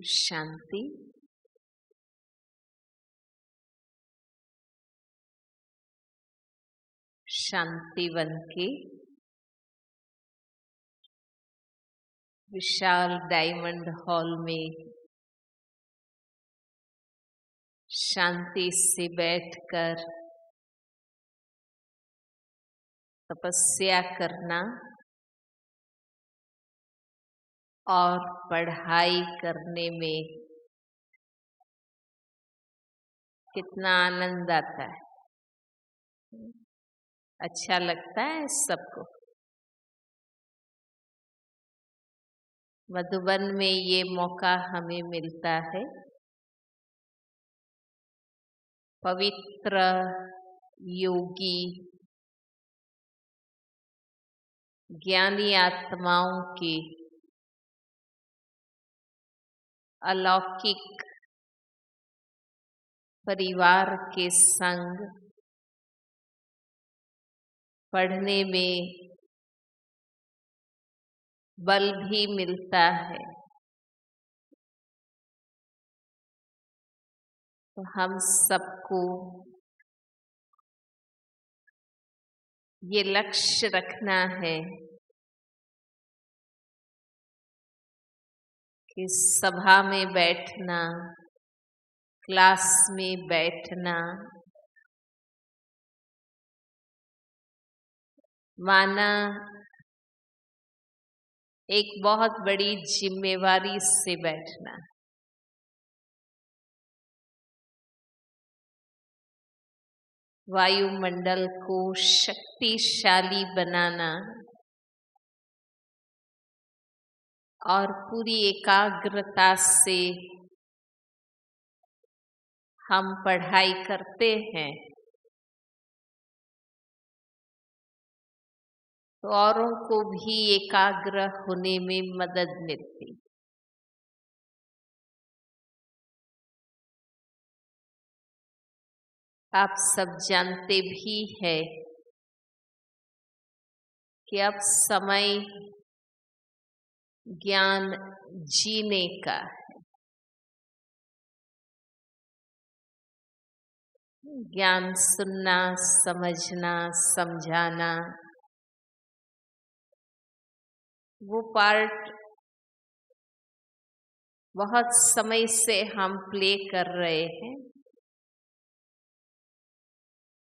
शांति। शांतिवन के विशाल diamond hall में शांति से बैठकर तपस्या करना और पढ़ाई करने में कितना आनंद आता है। अच्छा लगता है सबको। मधुबन में ये मौका हमें मिलता है। पवित्र योगी ज्ञानी आत्माओं के अलौकिक परिवार के संग पढ़ने में बल भी मिलता है। तो हम सबको ये लक्ष्य रखना है कि सभा में बैठना, क्लास में बैठना माना एक बहुत बड़ी जिम्मेवारी से बैठना। वायुमंडल को शक्तिशाली बनाना और पूरी एकाग्रता से हम पढ़ाई करते हैं तो औरों को भी एकाग्र होने में मदद मिलती। आप सब जानते भी हैं कि अब समय ज्ञान जीने का है। ज्ञान सुनना, समझना, समझाना वो पार्ट बहुत समय से हम प्ले कर रहे हैं।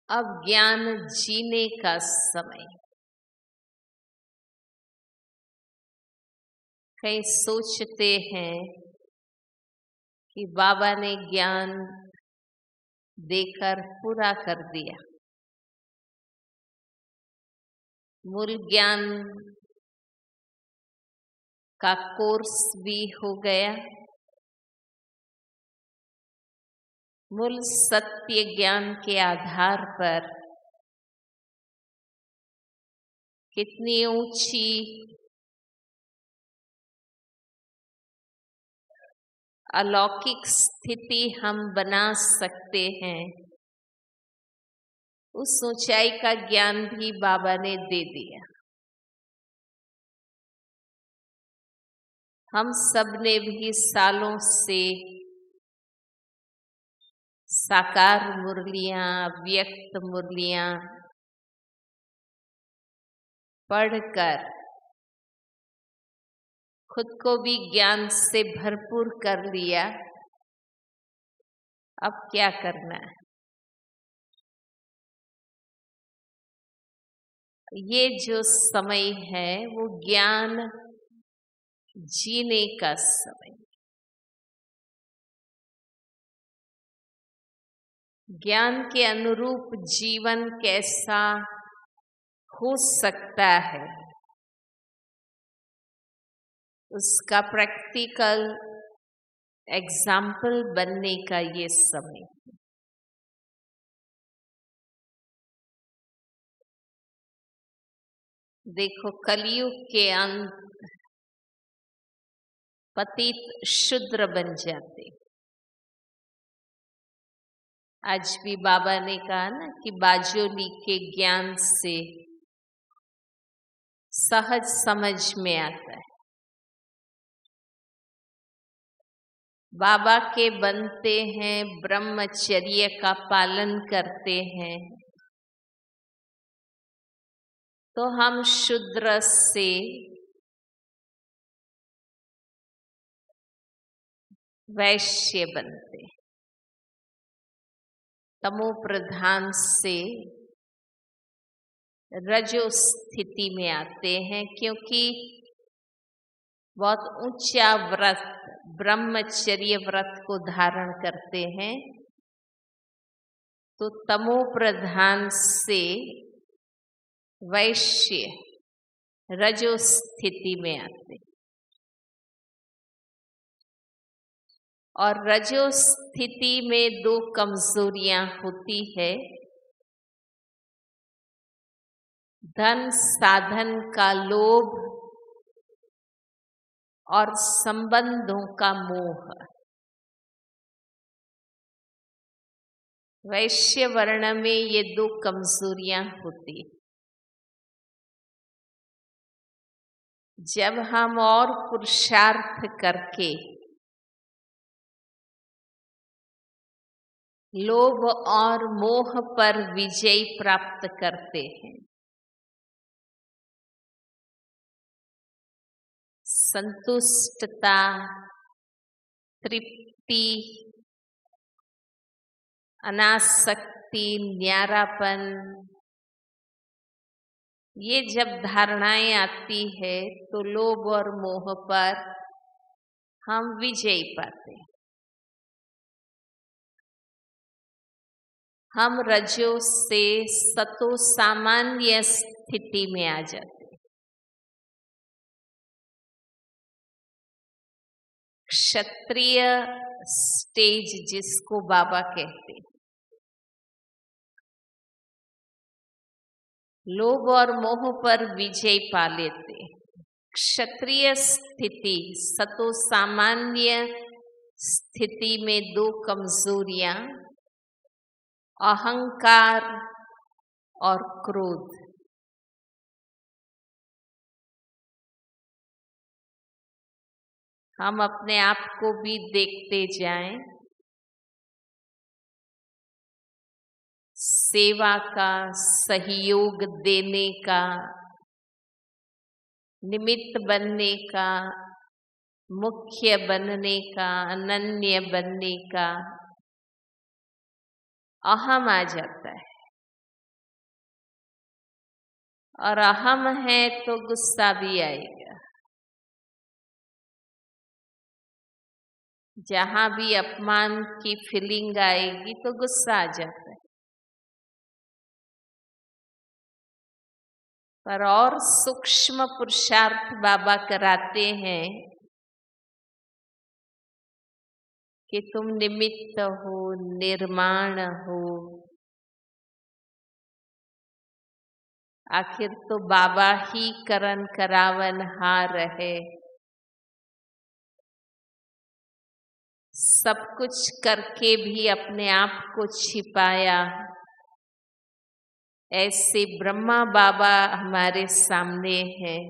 अब ज्ञान जीने का समय। कई सोचते हैं कि बाबा ने ज्ञान देकर पूरा कर दिया, मूल ज्ञान का कोर्स भी हो गया, मूल सत्य ज्ञान के आधार पर कितनी ऊंची अलौकिक स्थिति हम बना सकते हैं, उस ऊंचाई का ज्ञान भी बाबा ने दे दिया। हम सब ने भी सालों से साकार मुरलियां, व्यक्त मुरलियां पढ़कर खुद को भी ज्ञान से भरपूर कर लिया। अब क्या करना है? ये जो समय है वो ज्ञान जीने का समय। ज्ञान के अनुरूप जीवन कैसा हो सकता है, उसका प्रैक्टिकल एग्जाम्पल बनने का ये समय। देखो, कलयुग के अंत पतित शूद्र बन जाते। आज भी बाबा ने कहा ना कि बाजोली के ज्ञान से सहज समझ में आता है। बाबा के बनते हैं, ब्रह्मचर्य का पालन करते हैं, तो हम शूद्र से वैश्य बनते, तमो प्रधान से रजो स्थिति में आते हैं, क्योंकि बहुत ऊंचा व्रत ब्रह्मचर्य व्रत को धारण करते हैं, तो तमो प्रधान से वैश्य रजो स्थिति में आते, और रजो स्थिति में दो कमजोरियां होती है। धन साधन का लोभ और संबंधों का मोह। वैश्य वर्ण में ये दो कमजोरियां होती। जब हम और पुरुषार्थ करके लोभ और मोह पर विजय प्राप्त करते हैं, संतुष्टता, तृप्ति, अनासक्ति, न्यारापन, ये जब धारणाएं आती है तो लोभ और मोह पर हम विजय पाते हैं। हम रजो से सतो सामान्य स्थिति में आ जाते। क्षत्रिय स्टेज जिसको बाबा कहते, लोभ और मोह पर विजय पा लेते। क्षत्रिय स्थिति, सतो सामान्य स्थिति में दो कमजोरियां, अहंकार और क्रोध। हम अपने आप को भी देखते जाएं, सेवा का, सहयोग देने का, निमित्त बनने का, मुख्य बनने का, अनन्य बनने का अहम आ जाता है। और अहम है तो गुस्सा भी आएगा। जहां भी अपमान की फीलिंग आएगी तो गुस्सा आ जाता है। पर और सूक्ष्म पुरुषार्थ बाबा कराते हैं कि तुम निमित्त हो, निर्माण हो। आखिर तो बाबा ही करन करावनहार है। सब कुछ करके भी अपने आप को छिपाया, ऐसे ब्रह्मा बाबा हमारे सामने हैं।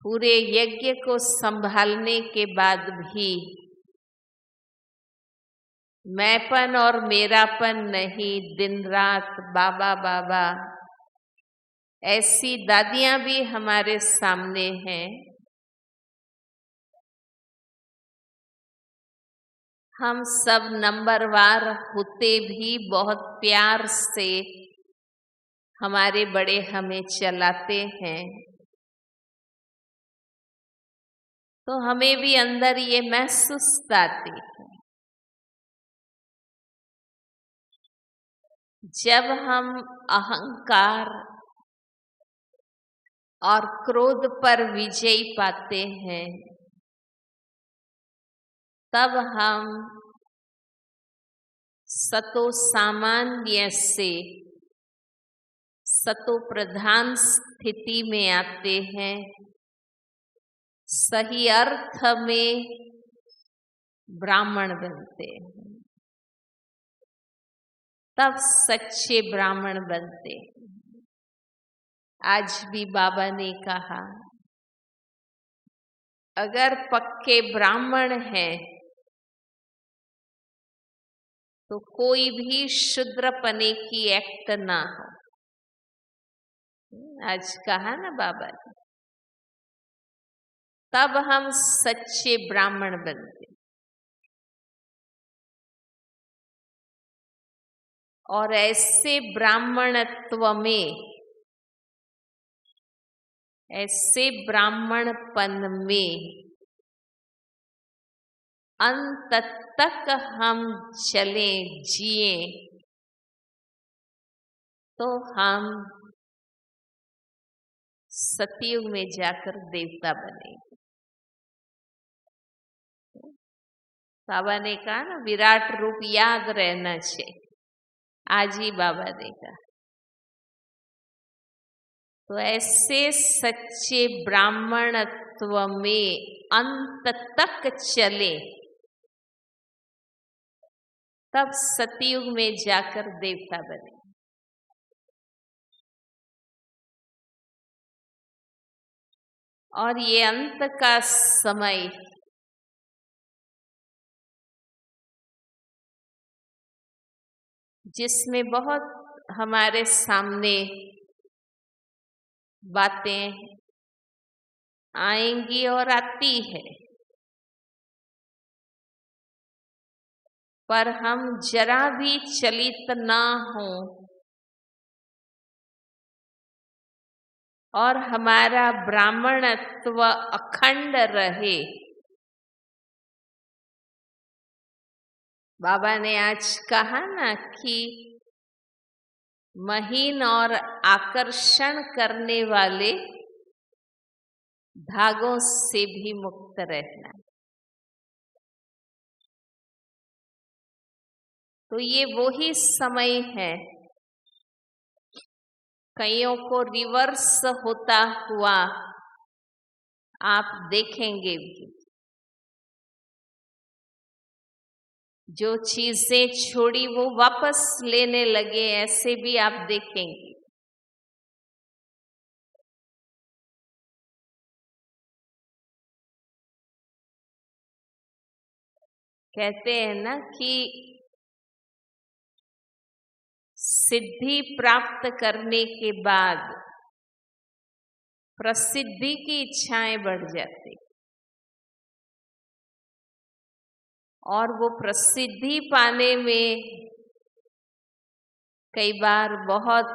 पूरे यज्ञ को संभालने के बाद भी मैंपन और मेरापन नहीं, दिन रात बाबा बाबा, ऐसी दादियां भी हमारे सामने हैं। हम सब नंबरवार होते भी बहुत प्यार से हमारे बड़े हमें चलाते हैं, तो हमें भी अंदर ये महसूस आती है। जब हम अहंकार और क्रोध पर विजय पाते हैं, तब हम सतो सामान्य से सतो प्रधान स्थिति में आते हैं। सही अर्थ में ब्राह्मण बनते हैं, तब सच्चे ब्राह्मण बनते। आज भी बाबा ने कहा, अगर पक्के ब्राह्मण हैं तो कोई भी शूद्रपने की एक्ट ना हो। आज कहा ना बाबा ने, तब हम सच्चे ब्राह्मण बनते। और ऐसे ब्राह्मणत्व में, ऐसे ब्राह्मणपन में अंत तक हम चले जिए तो हम सतयुग में जाकर देवता बनेंगे। बाबा ने कहा ना, विराट रूप याद रहना चाहिए। आज ही बाबा ने कहा। तो ऐसे सच्चे ब्राह्मणत्व में अंत तक चले तब सतयुग में जाकर देवता बने। और ये अंत का समय जिसमें बहुत हमारे सामने बातें आएंगी और आती है, पर हम जरा भी चलित ना हो और हमारा ब्राह्मणत्व अखंड रहे। बाबा ने आज कहा ना कि महीन और आकर्षण करने वाले धागों से भी मुक्त रहना। तो ये वही समय है, कईयों को रिवर्स होता हुआ आप देखेंगे भी। जो चीजें छोड़ी वो वापस लेने लगे, ऐसे भी आप देखेंगे। कहते हैं ना कि सिद्धि प्राप्त करने के बाद प्रसिद्धि की इच्छाएं बढ़ जाती, और वो प्रसिद्धि पाने में कई बार बहुत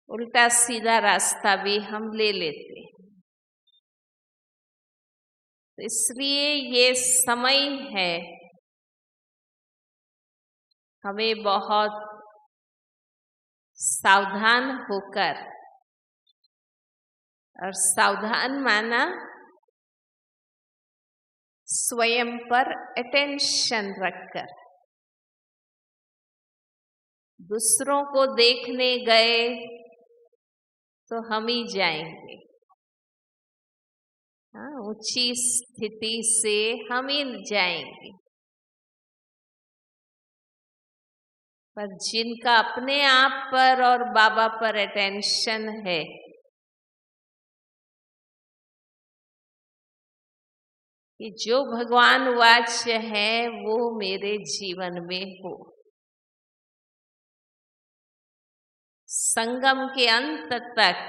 उल्टा सीधा रास्ता भी हम ले लेते हैं। तो इसलिए ये समय है हमें बहुत सावधान होकर, और सावधान माना स्वयं पर अटेंशन रखकर। दूसरों को देखने गए तो हम ही जाएंगे, ऊंची स्थिति से हम ही जाएंगे, पर जिनका अपने आप पर और बाबा पर अटेंशन है, कि जो भगवान वाच्य है वो मेरे जीवन में हो, संगम के अंत तक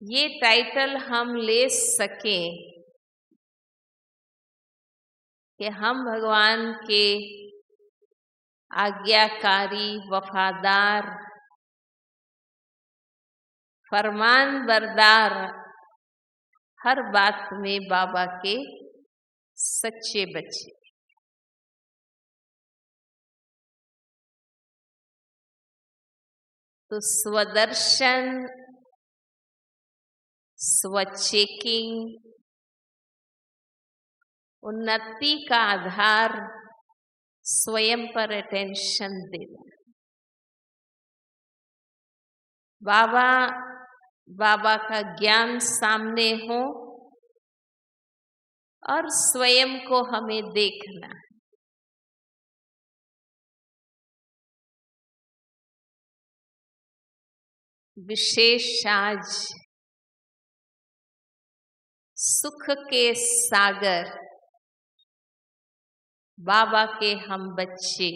ये टाइटल हम ले सकें कि हम भगवान के आज्ञाकारी, वफादार, फरमान बरदार, हर बात में बाबा के सच्चे बच्चे। तो स्वदर्शन, स्वचेकिंग, उन्नति का आधार स्वयं पर अटेंशन देना। बाबा का ज्ञान सामने हो और स्वयं को हमें देखना। विशेष आज सुख के सागर बाबा के हम बच्चे,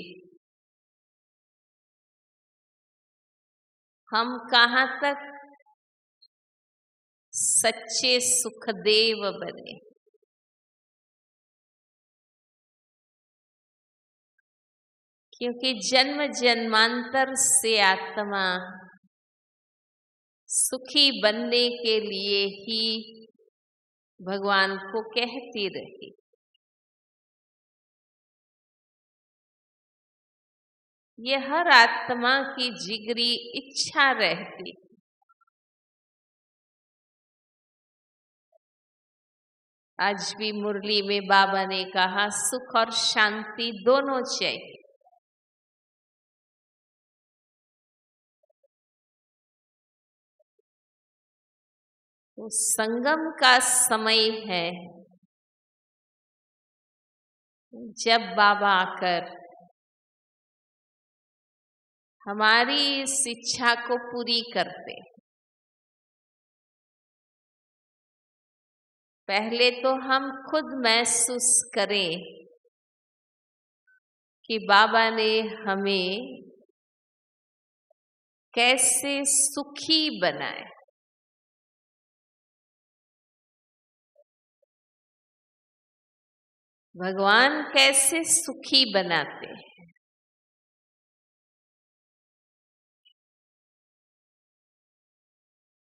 हम कहाँ तक सच्चे सुखदेव बने। क्योंकि जन्म जन्मांतर से आत्मा सुखी बनने के लिए ही भगवान को कहती रही। ये हर आत्मा की जिगरी इच्छा रहती। आज भी मुरली में बाबा ने कहा सुख और शांति दोनों चाहिए। तो संगम का समय है जब बाबा आकर हमारी इस इच्छा को पूरी करते। पहले तो हम खुद महसूस करें कि बाबा ने हमें कैसे सुखी बनाए। भगवान कैसे सुखी बनाते हैं।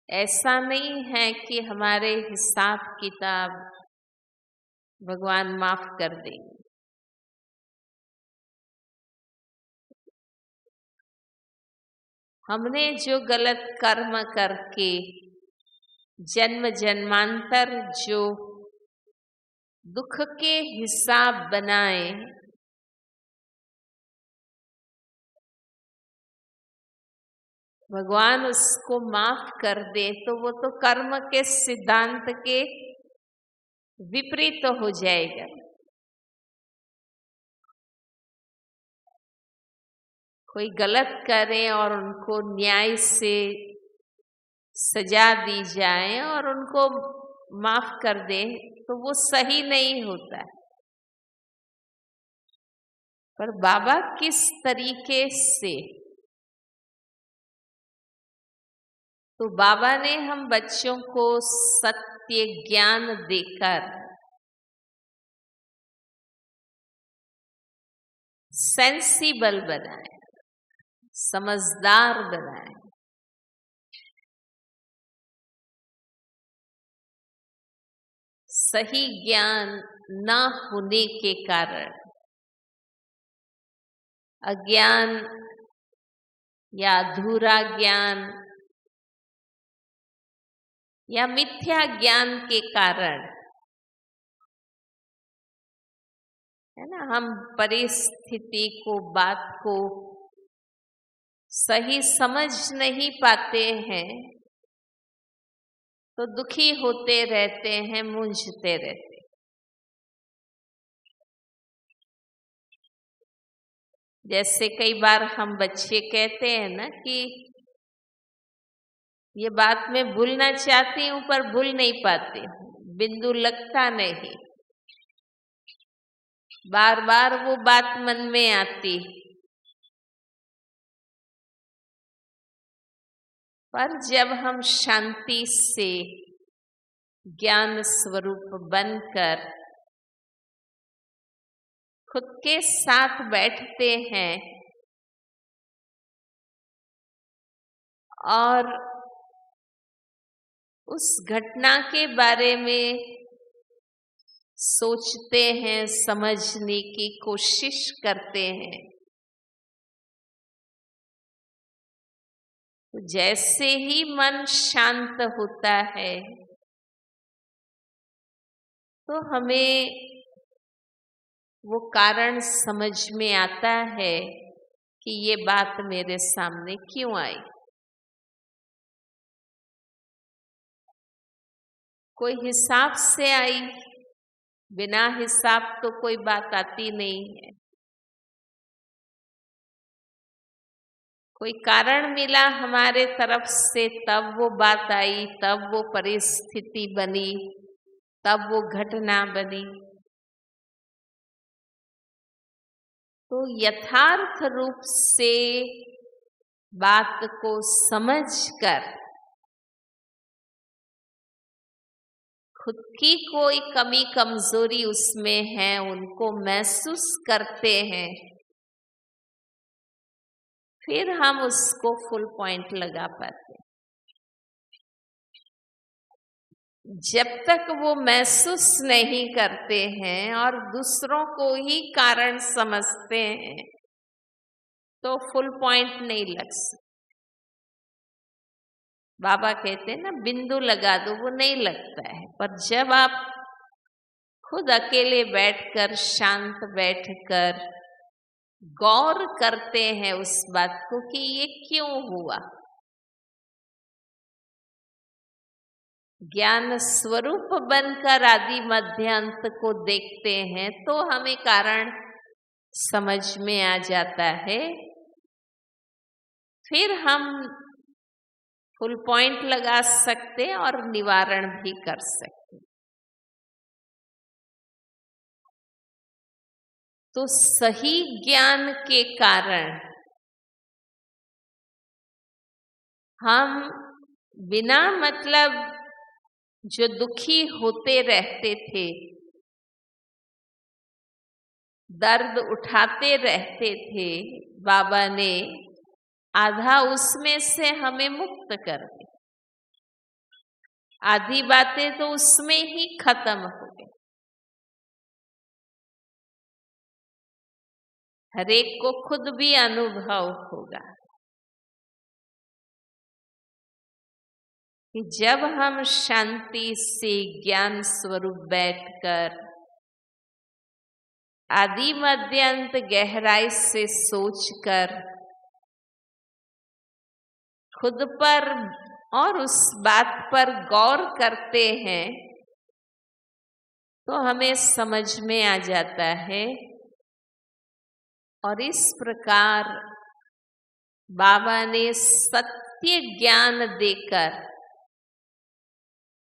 ऐसा नहीं है कि हमारे हिसाब किताब भगवान माफ कर देंगे। हमने जो गलत कर्म करके जन्म जन्मांतर जो दुख के हिसाब बनाए, भगवान उसको माफ कर दे तो वो तो कर्म के सिद्धांत के विपरीत हो जाएगा। कोई गलत करे और उनको न्याय से सजा दी जाए और उनको माफ कर दे तो वो सही नहीं होता। पर बाबा किस तरीके से, तो बाबा ने हम बच्चों को सत्य ज्ञान देकर सेंसिबल बनाए, समझदार बनाए। सही ज्ञान न होने के कारण अज्ञान या अधूरा ज्ञान या मिथ्या ज्ञान के कारण, है ना, हम परिस्थिति को, बात को सही समझ नहीं पाते हैं तो दुखी होते रहते हैं, मूंझते रहते। जैसे कई बार हम बच्चे कहते हैं ना कि ये बात मैं भूलना चाहती हूं पर भूल नहीं पाती हूं, बिंदु लगता नहीं, बार बार वो बात मन में आती। पर जब हम शांति से ज्ञान स्वरूप बनकर खुद के साथ बैठते हैं और उस घटना के बारे में सोचते हैं, समझने की कोशिश करते हैं, तो जैसे ही मन शांत होता है तो हमें वो कारण समझ में आता है कि ये बात मेरे सामने क्यों आई। कोई हिसाब से आई, बिना हिसाब तो कोई बात आती नहीं है। कोई कारण मिला हमारे तरफ से, तब वो बात आई, तब वो परिस्थिति बनी, तब वो घटना बनी। तो यथार्थ रूप से बात को समझकर खुद की कोई कमी कमजोरी उसमें है उनको महसूस करते हैं, फिर हम उसको फुल पॉइंट लगा पाते। जब तक वो महसूस नहीं करते हैं और दूसरों को ही कारण समझते हैं तो फुल पॉइंट नहीं लग सकता। बाबा कहते हैं ना, बिंदु लगा दो, वो नहीं लगता है। पर जब आप खुद अकेले बैठकर, शांत बैठकर गौर करते हैं उस बात को कि ये क्यों हुआ, ज्ञान स्वरूप बनकर आदि मध्य अंत को देखते हैं तो हमें कारण समझ में आ जाता है। फिर हम फुल पॉइंट लगा सकते हैं और निवारण भी कर सकते। तो सही ज्ञान के कारण हम बिना मतलब जो दुखी होते रहते थे, दर्द उठाते रहते थे, बाबा ने आधा उसमें से हमें मुक्त कर दी। आधी बातें तो उसमें ही खत्म हो गई। हर एक को खुद भी अनुभव होगा कि जब हम शांति से ज्ञान स्वरूप बैठकर आदि मध्य अंत गहराई से सोचकर खुद पर और उस बात पर गौर करते हैं तो हमें समझ में आ जाता है। और इस प्रकार बाबा ने सत्य ज्ञान देकर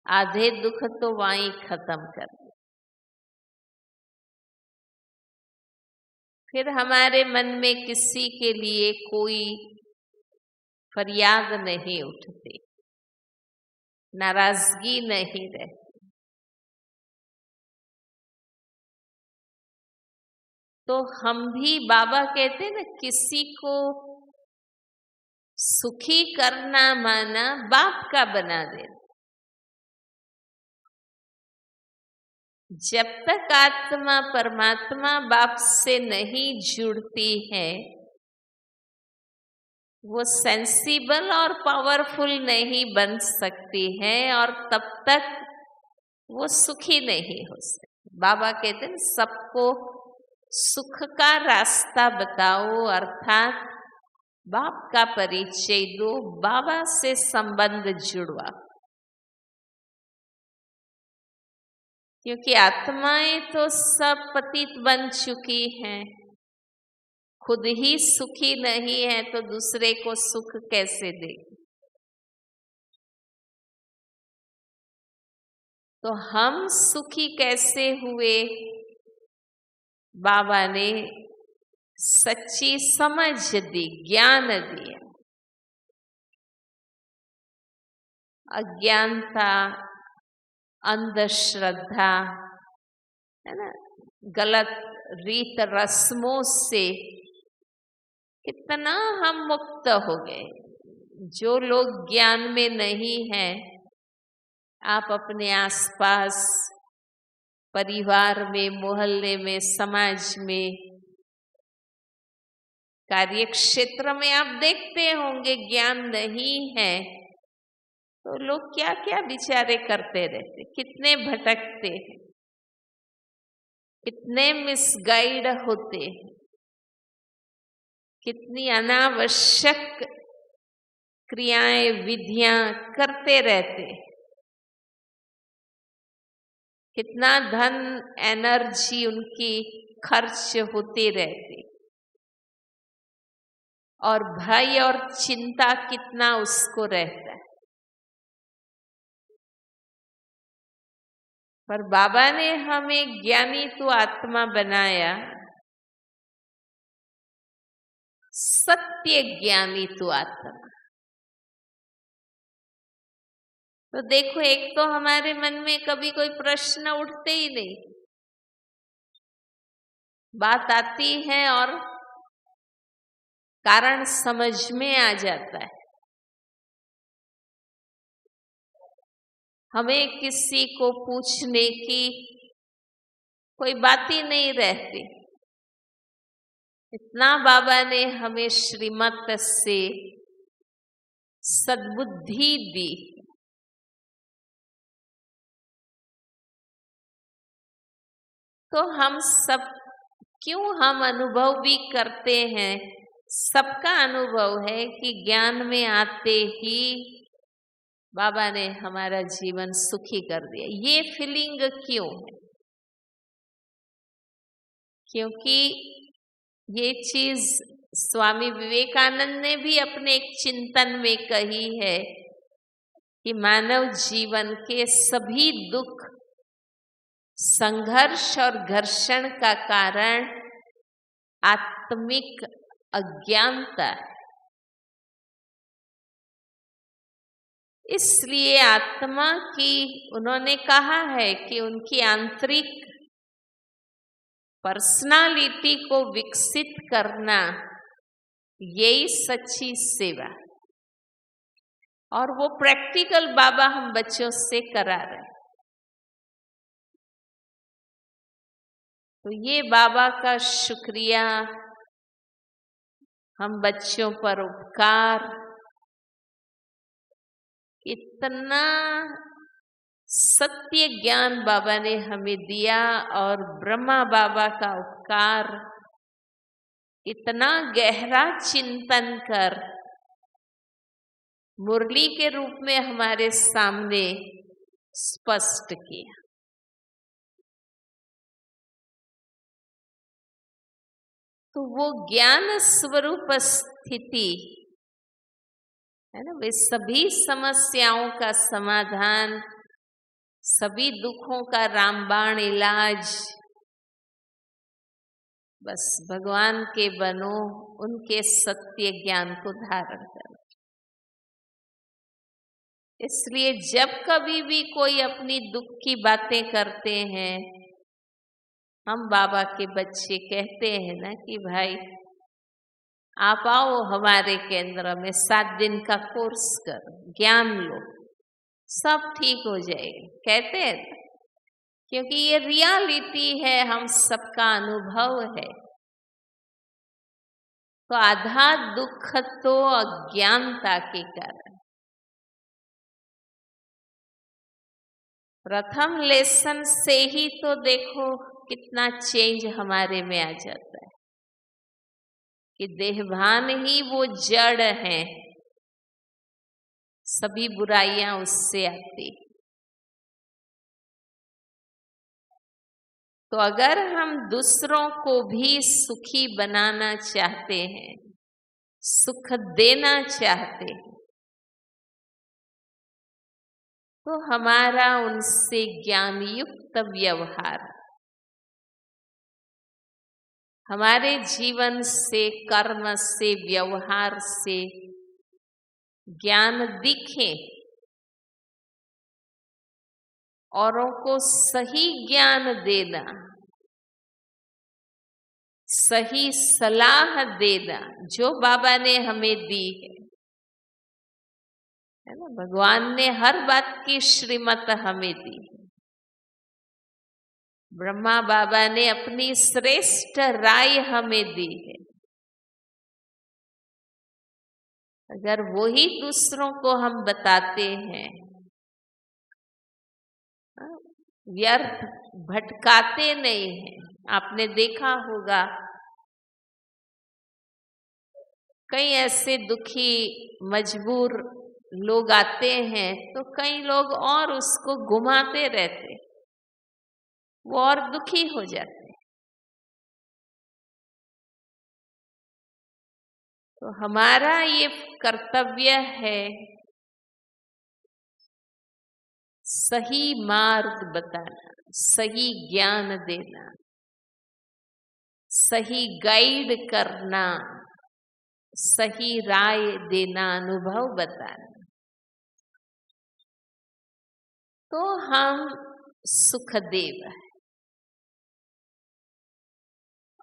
आधे दुख तो वहीं खत्म कर दिए। फिर हमारे मन में किसी के लिए कोई फरियाद नहीं उठती, नाराजगी नहीं रहती। तो हम भी, बाबा कहते हैं ना, किसी को सुखी करना माना बाप का बना देना। जब तक आत्मा परमात्मा बाप से नहीं जुड़ती है वो सेंसिबल और पावरफुल नहीं बन सकती है और तब तक वो सुखी नहीं हो सकती। बाबा कहते हैं सबको सुख का रास्ता बताओ, अर्थात बाप का परिचय दो, बाबा से संबंध जुड़वा। क्योंकि आत्माएं तो सब पतित बन चुकी हैं, खुद ही सुखी नहीं है तो दूसरे को सुख कैसे दे। तो हम सुखी कैसे हुए? बाबा ने सच्ची समझ दी, ज्ञान दिया। अज्ञानता, अंधश्रद्धा, है ना, गलत रीत रस्मों से कितना हम मुक्त हो गए। जो लोग ज्ञान में नहीं हैं, आप अपने आसपास, परिवार में, मोहल्ले में, समाज में, कार्य क्षेत्र में आप देखते होंगे ज्ञान नहीं है तो लोग क्या क्या विचारे करते रहते, कितने भटकते हैं, कितने मिसगाइड होते हैं, कितनी अनावश्यक क्रियाएं, विधियां करते रहते, कितना धन, एनर्जी उनकी खर्च होती रहती। और भय और चिंता कितना उसको रहता है। पर बाबा ने हमें ज्ञानी तो आत्मा बनाया, सत्य ज्ञानी तो आत्मा। तो देखो, एक तो हमारे मन में कभी कोई प्रश्न उठते ही नहीं, बात आती है और कारण समझ में आ जाता है। हमें किसी को पूछने की कोई बात ही नहीं रहती। इतना बाबा ने हमें श्रीमत से सद्बुद्धि दी। तो हम सब क्यों हम अनुभव भी करते हैं, सबका अनुभव है कि ज्ञान में आते ही बाबा ने हमारा जीवन सुखी कर दिया। ये फीलिंग क्यों है? क्योंकि ये चीज स्वामी विवेकानंद ने भी अपने एक चिंतन में कही है कि मानव जीवन के सभी दुख, संघर्ष और घर्षण का कारण आत्मिक अज्ञानता है। इसलिए आत्मा की उन्होंने कहा है कि उनकी आंतरिक पर्सनालिटी को विकसित करना यही सच्ची सेवा, और वो प्रैक्टिकल बाबा हम बच्चों से करा रहे हैं। तो ये बाबा का शुक्रिया, हम बच्चों पर उपकार, इतना सत्य ज्ञान बाबा ने हमें दिया, और ब्रह्मा बाबा का उपकार, इतना गहरा चिंतन कर मुरली के रूप में हमारे सामने स्पष्ट किया। तो वो ज्ञान स्वरूप स्थिति है ना, वे सभी समस्याओं का समाधान, सभी दुखों का रामबाण इलाज। बस भगवान के बनो, उनके सत्य ज्ञान को धारण करो। इसलिए जब कभी भी कोई अपनी दुख की बातें करते हैं, हम बाबा के बच्चे कहते हैं ना कि भाई आप आओ हमारे केंद्र में, 7 दिन का कोर्स करो, ज्ञान लो, सब ठीक हो जाएगा, कहते हैं। क्योंकि ये रियलिटी है, हम सबका अनुभव है। तो आधा दुख तो अज्ञानता के कारण। प्रथम लेसन से ही तो देखो कितना चेंज हमारे में आ जाता है कि देहभान ही वो जड़ है, सभी बुराइयां उससे आती। तो अगर हम दूसरों को भी सुखी बनाना चाहते हैं, सुख देना चाहते हैं, तो हमारा उनसे ज्ञान युक्त व्यवहार, हमारे जीवन से, कर्म से, व्यवहार से ज्ञान दिखे, औरों को सही ज्ञान देना, सही सलाह देना, जो बाबा ने हमें दी है ना। भगवान ने हर बात की श्रीमत हमें दी है। ब्रह्मा बाबा ने अपनी श्रेष्ठ राय हमें दी है। अगर वही दूसरों को हम बताते हैं, व्यर्थ भटकाते नहीं हैं। आपने देखा होगा कई ऐसे दुखी मजबूर लोग आते हैं, तो कई लोग और उसको घुमाते रहते, वो और दुखी हो जाते। तो हमारा ये कर्तव्य है सही मार्ग बताना, सही ज्ञान देना, सही गाइड करना, सही राय देना, अनुभव बताना। तो हम सुखदेव है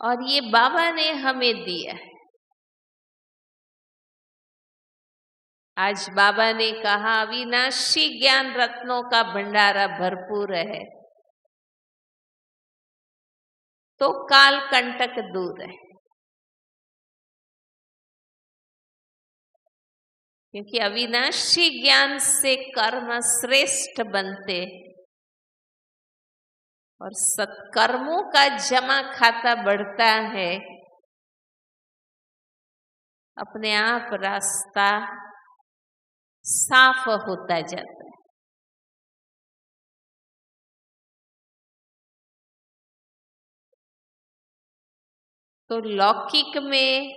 और ये बाबा ने हमें दिया है। आज बाबा ने कहा अविनाशी ज्ञान रत्नों का भंडारा भरपूर है तो काल कंटक दूर है, क्योंकि अविनाशी ज्ञान से कर्म श्रेष्ठ बनते और सत्कर्मों का जमा खाता बढ़ता है, अपने आप रास्ता साफ होता जाता है। तो लौकिक में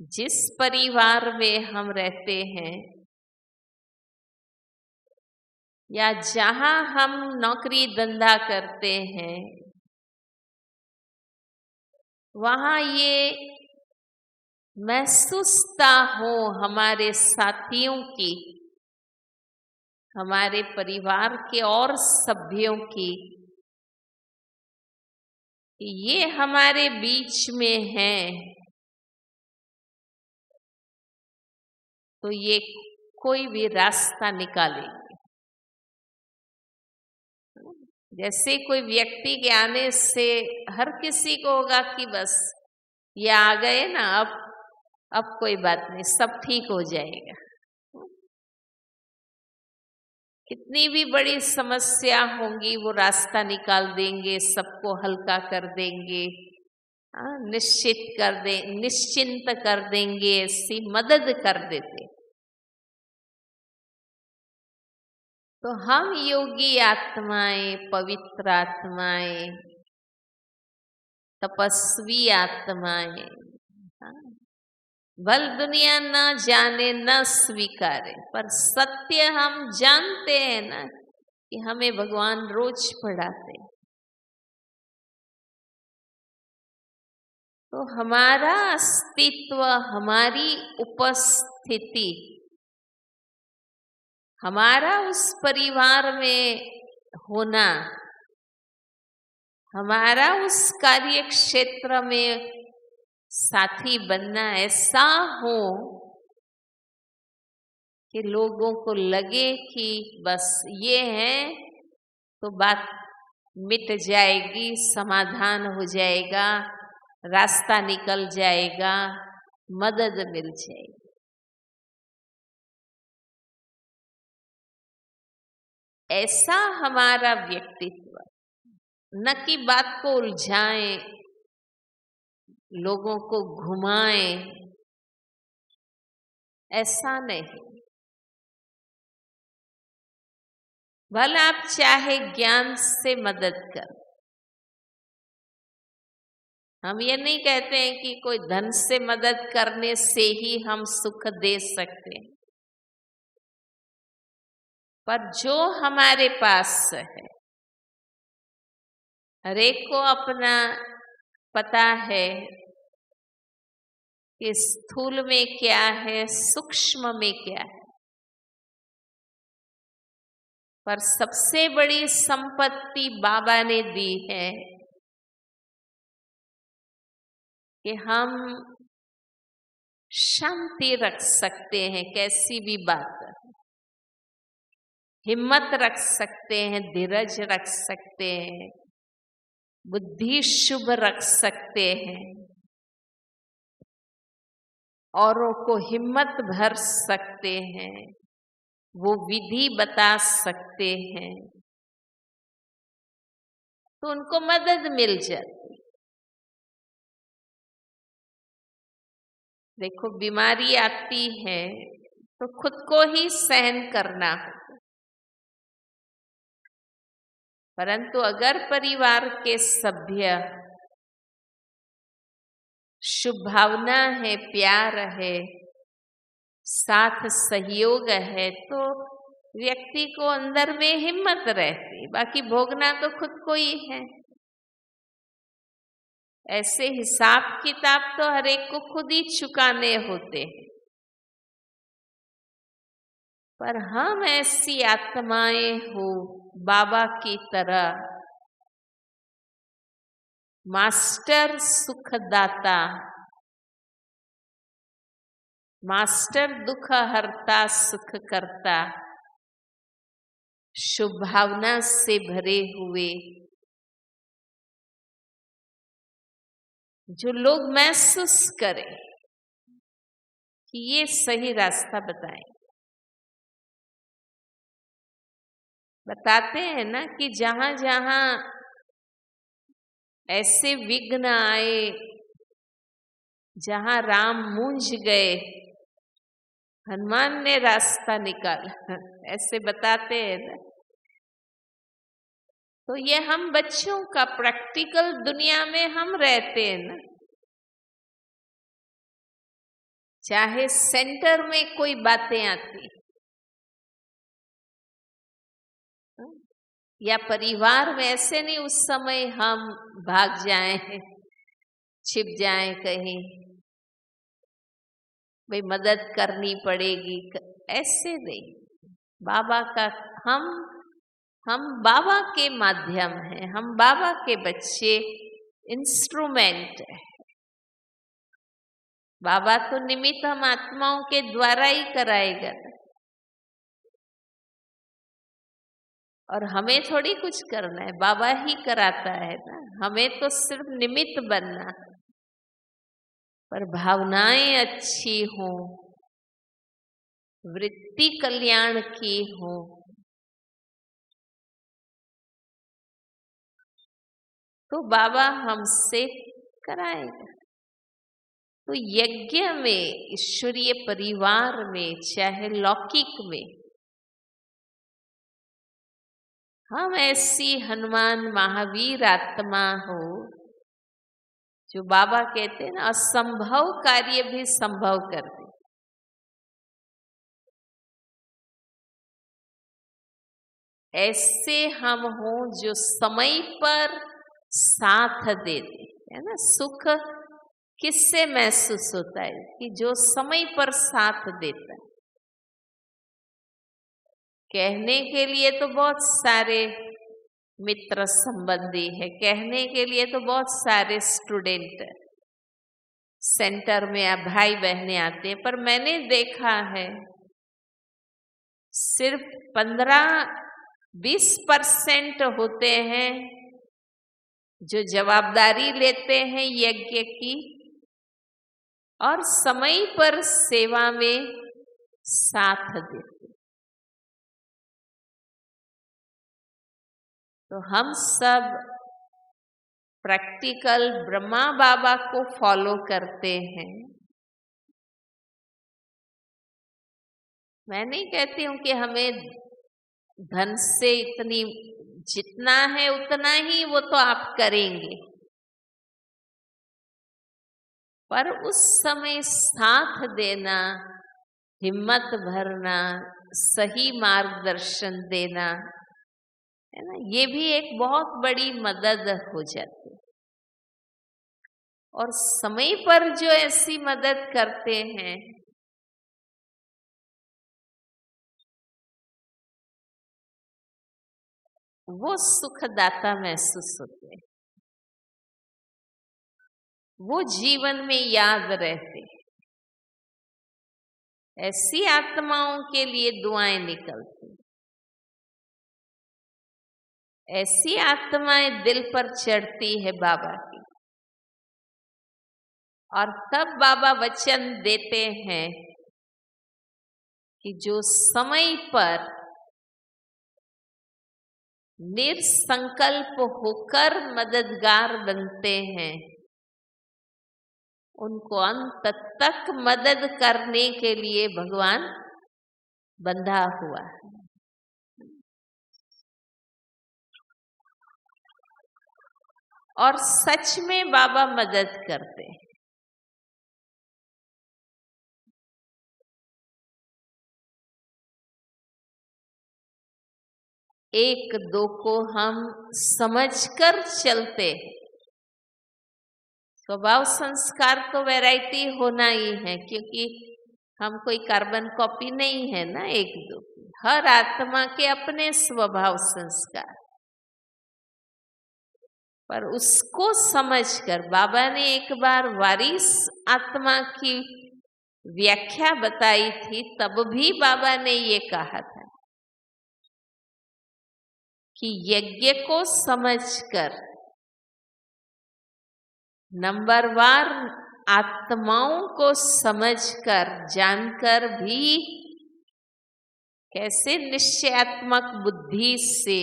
जिस परिवार में हम रहते हैं या जहां हम नौकरी धंधा करते हैं, वहां ये महसूसता हो हमारे साथियों की, हमारे परिवार के और सभ्यों की, ये हमारे बीच में हैं, तो ये कोई भी रास्ता निकालेंगे। जैसे कोई व्यक्ति के आने से हर किसी को होगा कि बस ये आ गए ना, अब कोई बात नहीं, सब ठीक हो जाएगा। कितनी भी बड़ी समस्या होंगी वो रास्ता निकाल देंगे, सबको हल्का कर देंगे, निश्चिंत कर देंगे, ऐसी मदद कर देते। तो हम योगी आत्माएं, पवित्र आत्माएं, तपस्वी आत्माएं, भल दुनिया न जाने न स्वीकारे, पर सत्य हम जानते हैं ना कि हमें भगवान रोज पढ़ाते। तो हमारा अस्तित्व, हमारी उपस्थिति, हमारा उस परिवार में होना, हमारा उस कार्य क्षेत्र में साथी बनना ऐसा हो कि लोगों को लगे कि बस ये है तो बात मिट जाएगी, समाधान हो जाएगा, रास्ता निकल जाएगा, मदद मिल जाएगी। ऐसा हमारा व्यक्तित्व, न कि बात को उलझाएं, लोगों को घुमाएं, ऐसा नहीं। भला आप चाहे ज्ञान से मदद कर, हम ये नहीं कहते हैं कि कोई धन से मदद करने से ही हम सुख दे सकते हैं, पर जो हमारे पास है, हर एक को अपना पता है कि स्थूल में क्या है, सूक्ष्म में क्या है, पर सबसे बड़ी संपत्ति बाबा ने दी है कि हम शांति रख सकते हैं, कैसी भी बात, हिम्मत रख सकते हैं, धीरज रख सकते हैं, बुद्धि शुभ रख सकते हैं, औरों को हिम्मत भर सकते हैं, वो विधि बता सकते हैं, तो उनको मदद मिल जाती। देखो बीमारी आती है तो खुद को ही सहन करना होता, परंतु अगर परिवार के सभ्य शुभ भावना है, प्यार है, साथ सहयोग है, तो व्यक्ति को अंदर में हिम्मत रहती। बाकी भोगना तो खुद को ही है। ऐसे हिसाब किताब तो हर एक को खुद ही चुकाने होते हैं। पर हम ऐसी आत्माएं हो बाबा की तरह, मास्टर सुखदाता, मास्टर दुख हरता सुख करता, शुभ भावना से भरे हुए जो लोग महसूस करें कि ये सही रास्ता बताते हैं ना कि जहां जहां ऐसे विघ्न आए, जहां राम मूंझ गए, हनुमान ने रास्ता निकाला, ऐसे बताते हैं ना। तो ये हम बच्चों का प्रैक्टिकल दुनिया में हम रहते हैं ना। चाहे सेंटर में कोई बातें आती या परिवार में, ऐसे नहीं उस समय हम भाग जाएं, छिप जाएं कहीं, भाई मदद करनी पड़ेगी, ऐसे नहीं। बाबा का हम बाबा के माध्यम हैं, हम बाबा के बच्चे, इंस्ट्रूमेंट है। बाबा तो निमित्त हम आत्माओं के द्वारा ही कराएगा, और हमें थोड़ी कुछ करना है, बाबा ही कराता है ना। हमें तो सिर्फ निमित्त बनना है। पर भावनाएं अच्छी हो, वृत्ति कल्याण की हो, तो बाबा हमसे कराएगा। तो यज्ञ में, ईश्वरीय परिवार में, चाहे लौकिक में, हम ऐसी हनुमान महावीर आत्मा हो जो बाबा कहते हैं ना, असंभव कार्य भी संभव कर दे। ऐसे हम हो जो समय पर साथ देते है ना। सुख किससे महसूस होता है? कि जो समय पर साथ देता है। कहने के लिए तो बहुत सारे मित्र संबंधी है, कहने के लिए तो बहुत सारे स्टूडेंट सेंटर में भाई बहनें आते हैं, पर मैंने देखा है सिर्फ 15-20% होते हैं जो जवाबदारी लेते हैं यज्ञ की और समय पर सेवा में साथ देते। तो हम सब प्रैक्टिकल ब्रह्मा बाबा को फॉलो करते हैं। मैं नहीं कहती हूं कि हमें धन से इतनी, जितना है उतना ही वो तो आप करेंगे, पर उस समय साथ देना, हिम्मत भरना, सही मार्गदर्शन देना है ना, ये भी एक बहुत बड़ी मदद हो जाती है। और समय पर जो ऐसी मदद करते हैं वो सुखदाता महसूस होते हैं, वो जीवन में याद रहते हैं। ऐसी आत्माओं के लिए दुआएं निकलती, ऐसी आत्माएं दिल पर चढ़ती है बाबा की, और तब बाबा वचन देते हैं कि जो समय पर निरसंकल्प होकर मददगार बनते हैं उनको अंत तक मदद करने के लिए भगवान बंधा हुआ है। और सच में बाबा मदद करते हैं। एक दो को हम समझकर चलते हैं। स्वभाव संस्कार तो वैरायटी होना ही है, क्योंकि हम कोई कार्बन कॉपी नहीं है ना एक दो की। हर आत्मा के अपने स्वभाव संस्कार, पर उसको समझकर बाबा ने एक बार वारिस आत्मा की व्याख्या बताई थी, तब भी बाबा ने ये कहा था कि यज्ञ को समझकर नंबरवार आत्माओं को समझकर जानकर भी कैसे निश्चयात्मक बुद्धि से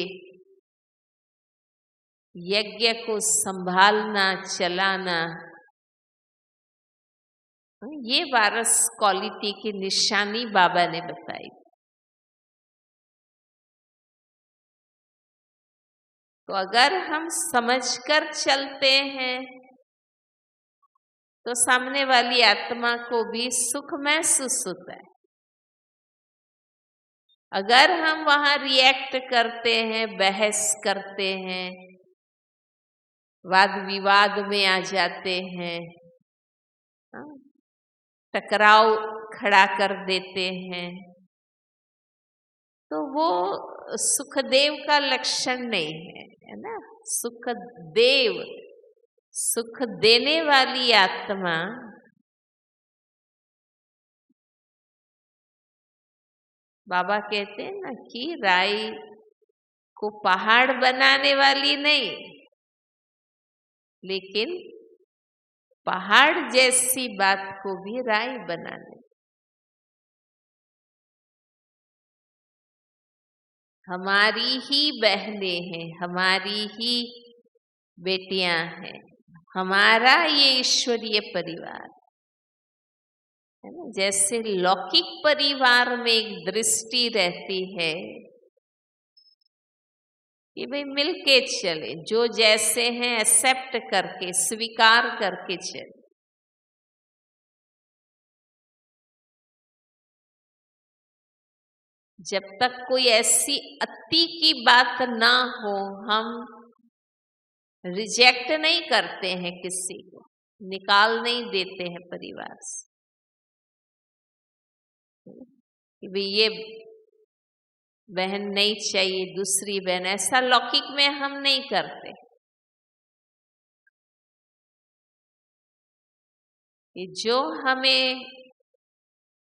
यज्ञ को संभालना चलाना, ये वारस क्वालिटी की निशानी बाबा ने बताई। तो अगर हम समझकर चलते हैं तो सामने वाली आत्मा को भी सुख महसूस होता है। अगर हम वहां रिएक्ट करते हैं, बहस करते हैं, वाद विवाद में आ जाते हैं, टकराव खड़ा कर देते हैं, तो वो सुखदेव का लक्षण नहीं है ना। सुखदेव, सुख देने वाली आत्मा बाबा कहते हैं ना कि राई को पहाड़ बनाने वाली नहीं, लेकिन पहाड़ जैसी बात को भी राई बनाने। हमारी ही बहनें हैं, हमारी ही बेटियां हैं, हमारा ये ईश्वरीय परिवार है ना। जैसे लौकिक परिवार में एक दृष्टि रहती है कि भाई मिलके चले, जो जैसे हैं एक्सेप्ट करके, स्वीकार करके चले। जब तक कोई ऐसी अति की बात ना हो, हम रिजेक्ट नहीं करते हैं, किसी को निकाल नहीं देते हैं परिवार से कि भाई ये बहन नहीं चाहिए, दूसरी बहन। ऐसा लौकिक में हम नहीं करते। कि जो हमें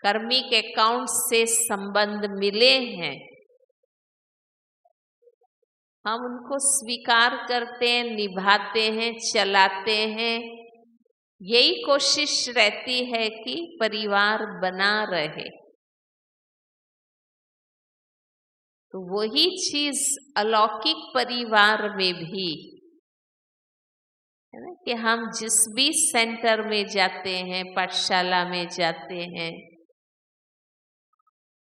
कर्मिक अकाउंट से संबंध मिले हैं, हम उनको स्वीकार करते हैं, निभाते हैं, चलाते हैं। यही कोशिश रहती है कि परिवार बना रहे। तो वही चीज अलौकिक परिवार में भी है ना, कि हम जिस भी सेंटर में जाते हैं, पाठशाला में जाते हैं,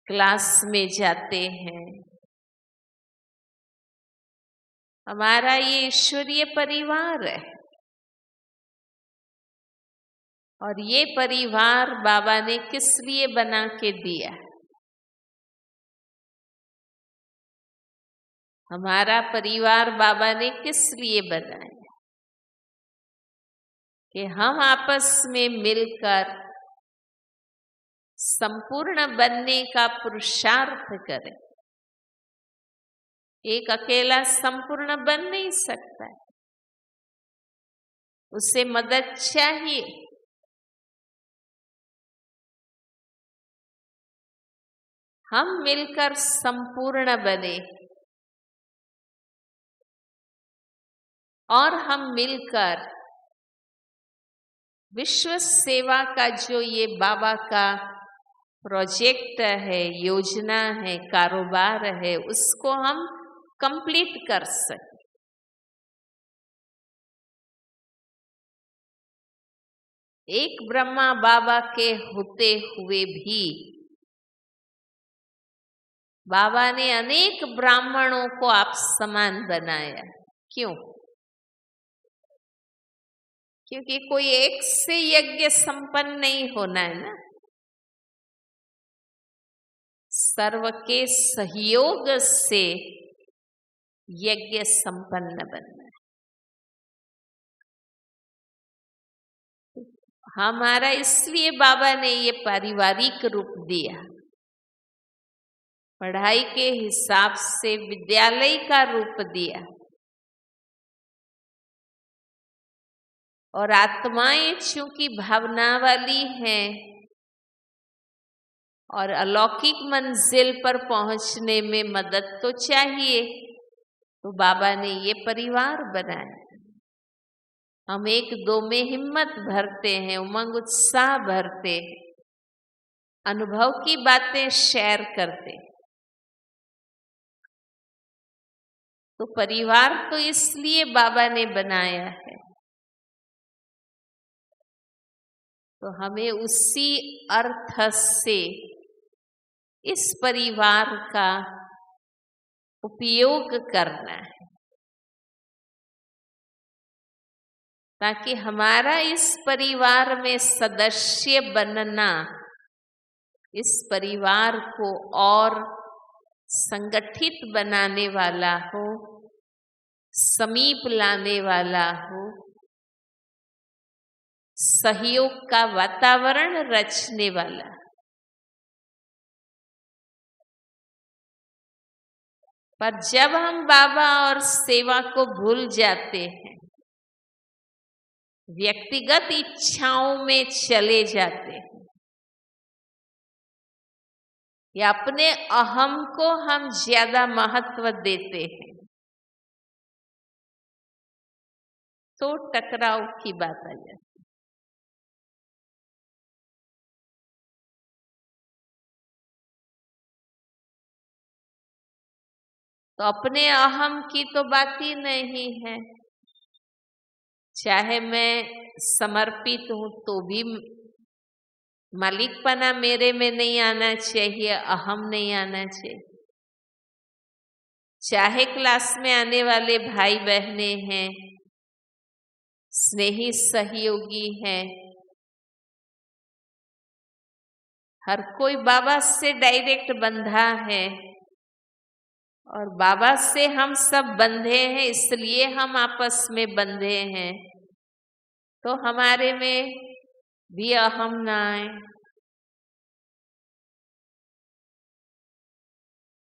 क्लास में जाते हैं, हमारा ये ईश्वरीय परिवार है। और ये परिवार बाबा ने किस लिए बना के दिया? हमारा परिवार बाबा ने किस लिए बनाया? कि हम आपस में मिलकर संपूर्ण बनने का पुरुषार्थ करें। एक अकेला संपूर्ण बन नहीं सकता है, उसे मदद चाहिए। हम मिलकर संपूर्ण बने और हम मिलकर विश्व सेवा का जो ये बाबा का प्रोजेक्ट है, योजना है, कारोबार है, उसको हम कंप्लीट कर सके। एक ब्रह्मा बाबा के होते हुए भी बाबा ने अनेक ब्राह्मणों को आप समान बनाया। क्यों? क्योंकि कोई एक से यज्ञ संपन्न नहीं होना है ना। सर्व के सहयोग से यज्ञ संपन्न बनना है। हमारा इसलिए बाबा ने ये पारिवारिक रूप दिया, पढ़ाई के हिसाब से विद्यालय का रूप दिया, और आत्माएं चूंकि भावना वाली हैं और अलौकिक मंजिल पर पहुंचने में मदद तो चाहिए, तो बाबा ने ये परिवार बनाया। हम एक दो में हिम्मत भरते हैं, उमंग उत्साह भरते हैं, अनुभव की बातें शेयर करते। तो परिवार तो इसलिए बाबा ने बनाया है, तो हमें उसी अर्थ से इस परिवार का उपयोग करना है, ताकि हमारा इस परिवार में सदस्य बनना इस परिवार को और संगठित बनाने वाला हो, समीप लाने वाला हो, सहयोग का वातावरण रचने वाला। पर जब हम बाबा और सेवा को भूल जाते हैं, व्यक्तिगत इच्छाओं में चले जाते हैं, या अपने अहम को हम ज्यादा महत्व देते हैं, तो टकराव की बात आ जाती है। तो अपने अहम की तो बात ही नहीं है। चाहे मैं समर्पित हूं तो भी मालिकपना मेरे में नहीं आना चाहिए, अहम नहीं आना चाहिए। चाहे क्लास में आने वाले भाई बहने हैं, स्नेही सहयोगी हैं, हर कोई बाबा से डायरेक्ट बंधा है, और बाबा से हम सब बंधे हैं, इसलिए हम आपस में बंधे हैं। तो हमारे में भी अहम ना आए,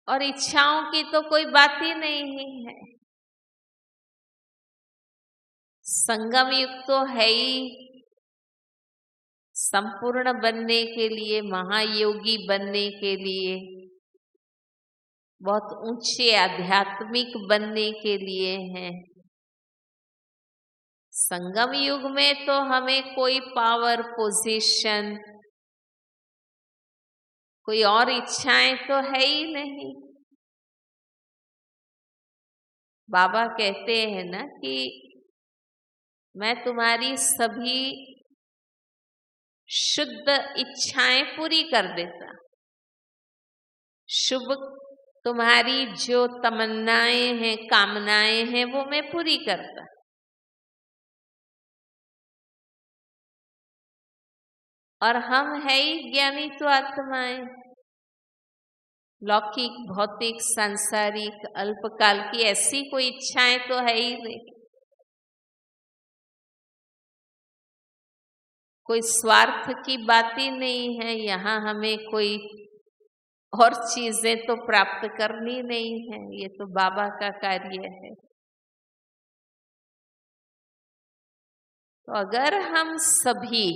और इच्छाओं की तो कोई बात ही नहीं है। संगम युग तो है ही संपूर्ण बनने के लिए, महायोगी बनने के लिए, बहुत ऊंचे आध्यात्मिक बनने के लिए हैं। संगम युग में तो हमें कोई पावर, पोजीशन, कोई और इच्छाएं तो है ही नहीं। बाबा कहते हैं ना कि मैं तुम्हारी सभी शुद्ध इच्छाएं पूरी कर देता, शुभ तुम्हारी जो तमन्नाएं हैं, कामनाएं हैं, वो मैं पूरी करता। और हम है ही ज्ञानी तो आत्माएं, लौकिक, भौतिक, सांसारिक, अल्पकाल की ऐसी कोई इच्छाएं तो है ही नहीं। कोई स्वार्थ की बात ही नहीं है यहाँ, हमें कोई और चीजें तो प्राप्त करनी नहीं है, ये तो बाबा का कार्य है। तो अगर हम सभी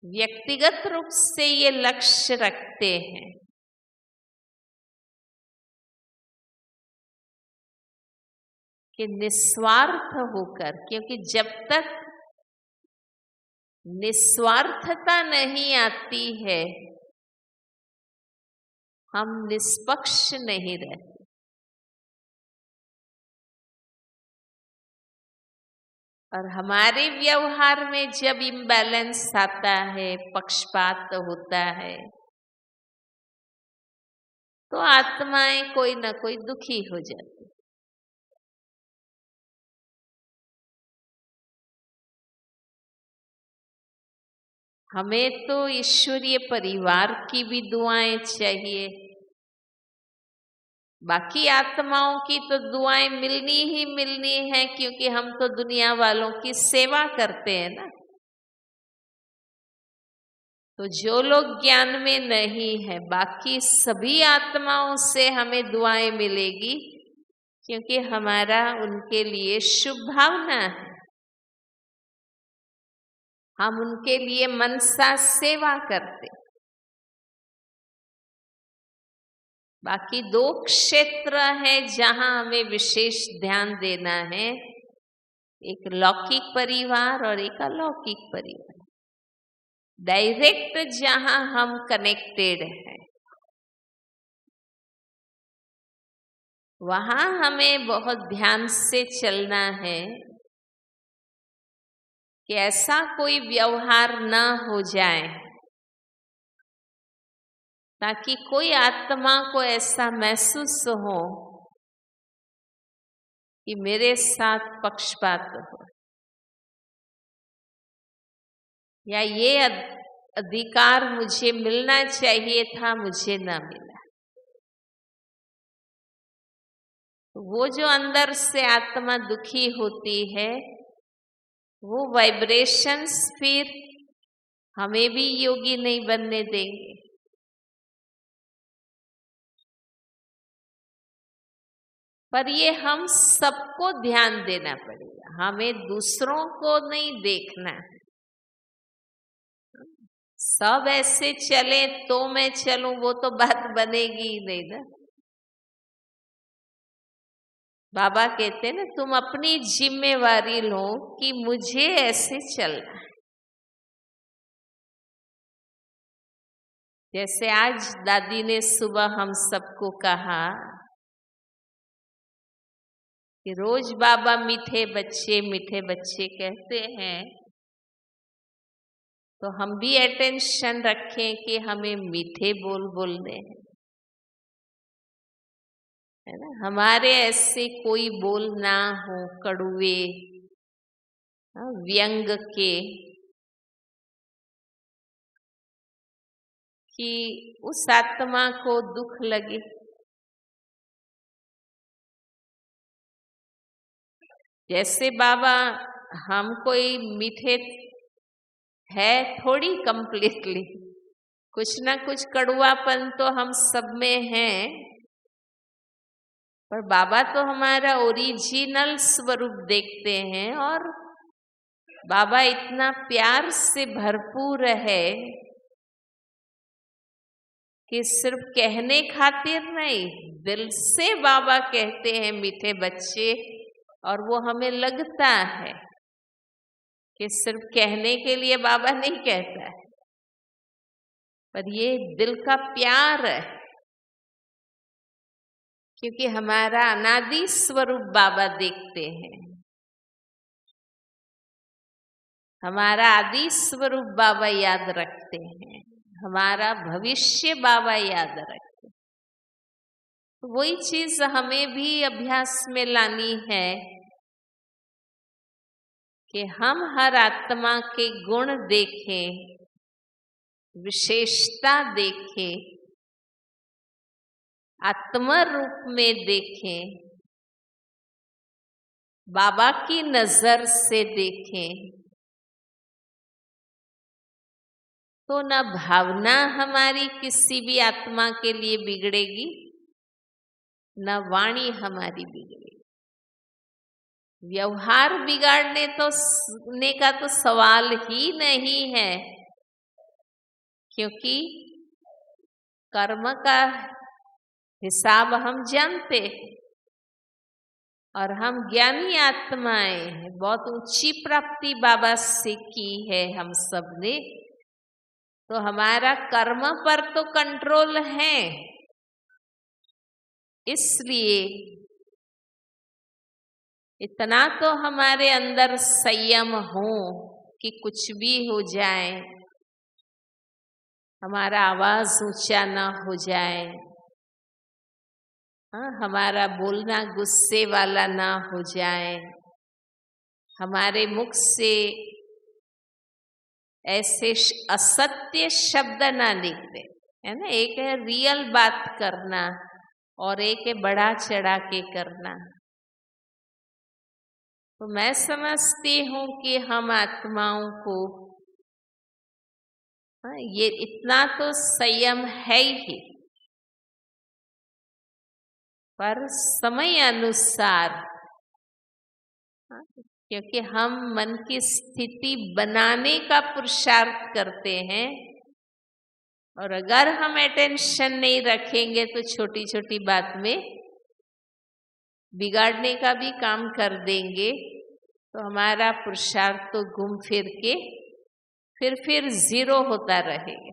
व्यक्तिगत रूप से ये लक्ष्य रखते हैं कि निस्वार्थ होकर, क्योंकि जब तक निस्वार्थता नहीं आती है, हम निष्पक्ष नहीं रहते। और हमारे व्यवहार में जब इम्बैलेंस आता है, पक्षपात होता है, तो आत्माएं कोई ना कोई दुखी हो जाती। हमें तो ईश्वरीय परिवार की भी दुआएं चाहिए, बाकी आत्माओं की तो दुआएं मिलनी ही मिलनी है, क्योंकि हम तो दुनिया वालों की सेवा करते हैं ना। तो जो लोग ज्ञान में नहीं है, बाकी सभी आत्माओं से हमें दुआएं मिलेगी, क्योंकि हमारा उनके लिए शुभ भावना है। हम उनके लिए मनसा सेवा करते। बाकी दो क्षेत्र है जहां हमें विशेष ध्यान देना है, एक लौकिक परिवार और एक अलौकिक परिवार। डायरेक्ट जहां हम कनेक्टेड हैं, वहां हमें बहुत ध्यान से चलना है कि ऐसा कोई व्यवहार न हो जाए ताकि कोई आत्मा को ऐसा महसूस हो कि मेरे साथ पक्षपात हो, या ये अधिकार मुझे मिलना चाहिए था, मुझे ना मिला। वो जो अंदर से आत्मा दुखी होती है, वो वाइब्रेशंस फिर हमें भी योगी नहीं बनने देंगे। पर ये हम सबको ध्यान देना पड़ेगा, हमें दूसरों को नहीं देखना है। सब ऐसे चले तो मैं चलूं, वो तो बात बनेगी ही नहीं ना। बाबा कहते हैं ना, तुम अपनी जिम्मेवारी लो कि मुझे ऐसे चलना है। जैसे आज दादी ने सुबह हम सबको कहा कि रोज बाबा मीठे बच्चे कहते हैं, तो हम भी अटेंशन रखें कि हमें मीठे बोल बोलने हैं, है ना। हमारे ऐसे कोई बोल ना हो कड़ुए, व्यंग के, कि उस आत्मा को दुख लगे। जैसे बाबा हम कोई मीठे है थोड़ी कंप्लीटली, कुछ ना कुछ कड़ुआपन तो हम सब में है, पर बाबा तो हमारा ओरिजिनल स्वरूप देखते हैं। और बाबा इतना प्यार से भरपूर है कि सिर्फ कहने खातिर नहीं, दिल से बाबा कहते हैं मीठे बच्चे। और वो हमें लगता है कि सिर्फ कहने के लिए बाबा नहीं कहता है, पर ये दिल का प्यार है, क्योंकि हमारा अनादि स्वरूप बाबा देखते हैं, हमारा आदि स्वरूप बाबा याद रखते हैं, हमारा भविष्य बाबा याद रखते हैं। तो वही चीज हमें भी अभ्यास में लानी है कि हम हर आत्मा के गुण देखें, विशेषता देखें, आत्मा रूप में देखें, बाबा की नजर से देखें, तो न भावना हमारी किसी भी आत्मा के लिए बिगड़ेगी, न वाणी हमारी बिगड़ेगी। व्यवहार बिगाड़ने का तो सवाल ही नहीं है, क्योंकि कर्म का हिसाब हम जानते हैं और हम ज्ञानी आत्माएं हैं। बहुत ऊंची प्राप्ति बाबा से की है हम सब ने, तो हमारा कर्म पर तो कंट्रोल है। इसलिए इतना तो हमारे अंदर संयम हो कि कुछ भी हो जाए, हमारा आवाज ऊंचा ना हो जाए, हमारा बोलना गुस्से वाला ना हो जाए, हमारे मुख से ऐसे असत्य शब्द ना निकले, है ना। एक है रियल बात करना, और एक है बढ़ा चढ़ा के करना। तो मैं समझती हूँ कि हम आत्माओं को ये इतना तो संयम है ही, पर समय अनुसार, क्योंकि हम मन की स्थिति बनाने का पुरुषार्थ करते हैं, और अगर हम अटेंशन नहीं रखेंगे तो छोटी छोटी बात में बिगाड़ने का भी काम कर देंगे, तो हमारा पुरुषार्थ तो घूम फिर के फिर जीरो होता रहेगा।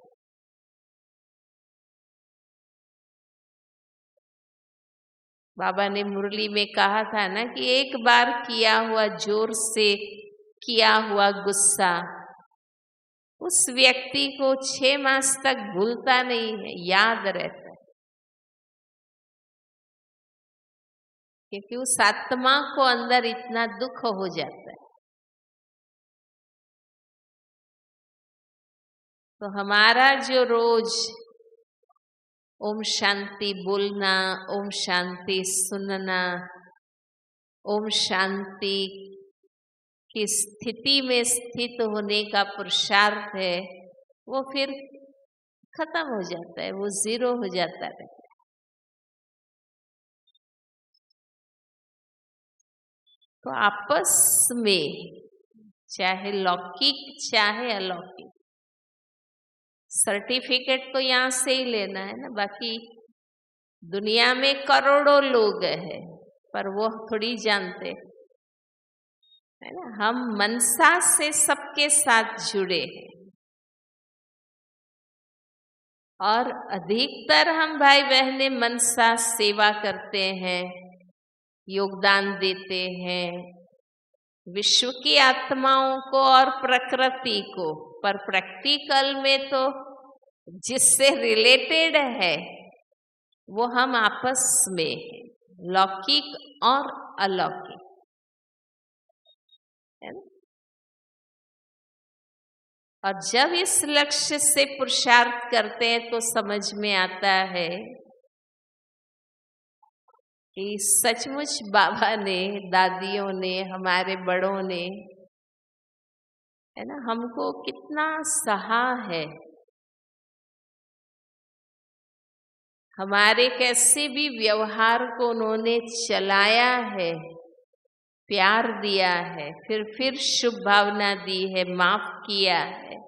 बाबा ने मुरली में कहा था ना कि एक बार किया हुआ, जोर से किया हुआ गुस्सा उस व्यक्ति को 6 मास तक भूलता नहीं है, याद रहता है, क्योंकि उस आत्मा को अंदर इतना दुख हो जाता है। तो हमारा जो रोज ओम शांति बोलना, ओम शांति सुनना, ओम शांति की स्थिति में स्थित होने का पुरुषार्थ है, वो फिर खत्म हो जाता है, वो जीरो हो जाता है। तो आपस में चाहे लौकिक चाहे अलौकिक, सर्टिफिकेट तो यहाँ से ही लेना है ना, बाकी दुनिया में करोड़ों लोग हैं, पर वो थोड़ी जानते है ना, हम मनसा से सबके साथ जुड़े हैं, और अधिकतर हम भाई बहने मनसा सेवा करते हैं, योगदान देते हैं विश्व की आत्माओं को और प्रकृति को, पर प्रैक्टिकल में तो जिससे रिलेटेड है वो हम आपस में, लौकिक और अलौकिक, है ना। और जब इस लक्ष्य से पुरुषार्थ करते हैं तो समझ में आता है कि सचमुच बाबा ने, दादियों ने, हमारे बड़ों ने, है ना, हमको कितना सहा है, हमारे कैसे भी व्यवहार को उन्होंने चलाया है, प्यार दिया है, फिर शुभ भावना दी है, माफ किया है,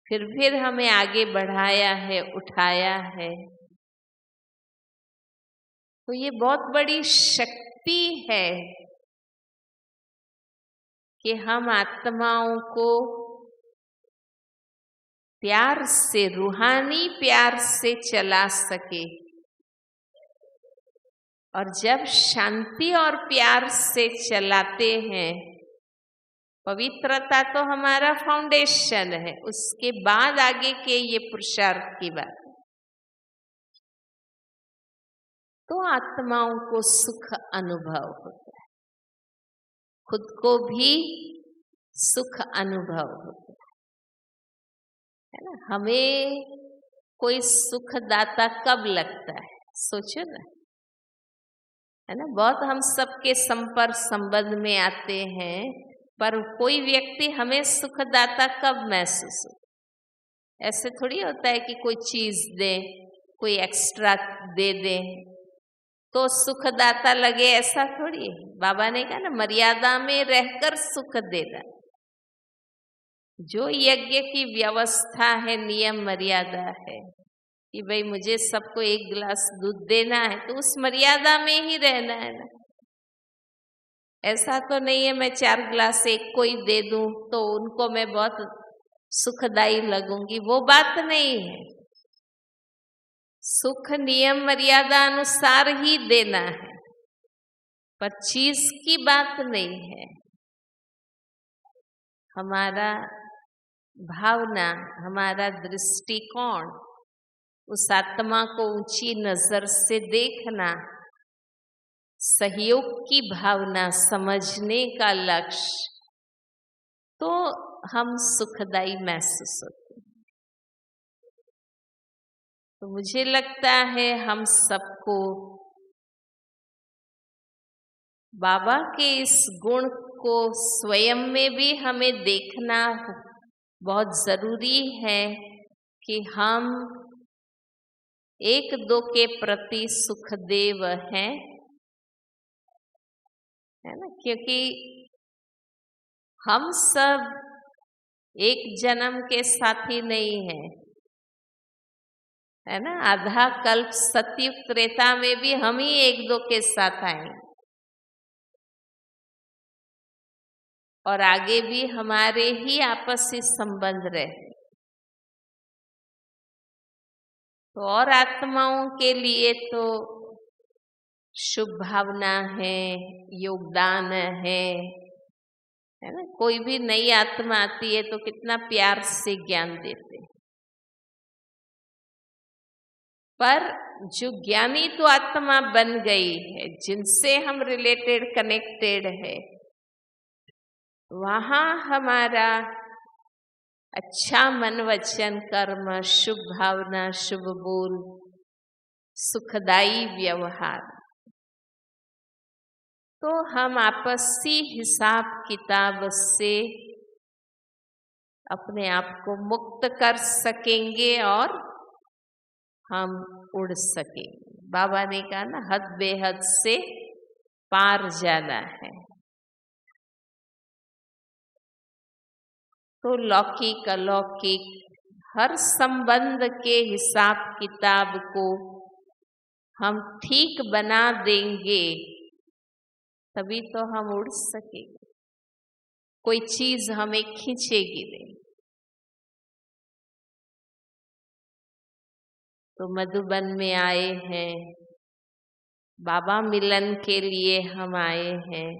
फिर हमें आगे बढ़ाया है, उठाया है। तो ये बहुत बड़ी शक्ति है कि हम आत्माओं को प्यार से, रूहानी प्यार से चला सके। और जब शांति और प्यार से चलाते हैं, पवित्रता तो हमारा फाउंडेशन है, उसके बाद आगे के ये पुरुषार्थ की बात, तो आत्माओं को सुख अनुभव होता है, खुद को भी सुख अनुभव होता है ना। हमें कोई सुखदाता कब लगता है, सोचो ना, है ना। बहुत हम सबके संपर्क संबंध में आते हैं, पर कोई व्यक्ति हमें सुखदाता कब महसूस हो? ऐसे थोड़ी होता है कि कोई चीज दे, कोई एक्स्ट्रा दे दे तो सुखदाता लगे, ऐसा थोड़ी है। बाबा ने कहा ना, मर्यादा में रहकर सुख देना। जो यज्ञ की व्यवस्था है, नियम मर्यादा है कि भाई मुझे सबको 1 गिलास दूध देना है, तो उस मर्यादा में ही रहना है ना। ऐसा तो नहीं है मैं 4 गिलास एक को ही दे दूं तो उनको मैं बहुत सुखदायी लगूंगी, वो बात नहीं है। सुख नियम मर्यादा अनुसार ही देना है, पर चीज की बात नहीं है। हमारा भावना, हमारा दृष्टिकोण, उस आत्मा को ऊंची नजर से देखना, सहयोग की भावना, समझने का लक्ष्य, तो हम सुखदायी महसूस होते हैं। तो मुझे लगता है हम सबको बाबा के इस गुण को स्वयं में भी हमें देखना बहुत जरूरी है कि हम एक दो के प्रति सुखदेव हैं, है ना। क्योंकि हम सब एक जन्म के साथी नहीं हैं, है ना। आधा कल्प सतयुग त्रेता में भी हम ही एक दो के साथ आए और आगे भी हमारे ही आपसी संबंध रहे। तो और आत्माओं के लिए तो शुभ भावना है, योगदान है ना। कोई भी नई आत्मा आती है तो कितना प्यार से ज्ञान देते हैं। पर जो ज्ञानी तो आत्मा बन गई है, जिनसे हम रिलेटेड कनेक्टेड है, वहां हमारा अच्छा मन वचन कर्म, शुभ भावना, शुभ बोल, सुखदायी व्यवहार, तो हम आपसी हिसाब किताब से अपने आप को मुक्त कर सकेंगे और हम उड़ सकेंगे। बाबा ने कहा ना, हद बेहद से पार जाना है। तो लौकिक अलौकिक हर संबंध के हिसाब किताब को हम ठीक बना देंगे, तभी तो हम उड़ सकेंगे। कोई चीज हमें खींचेगी नहीं। तो मधुबन में आए हैं, बाबा मिलन के लिए हम आए हैं।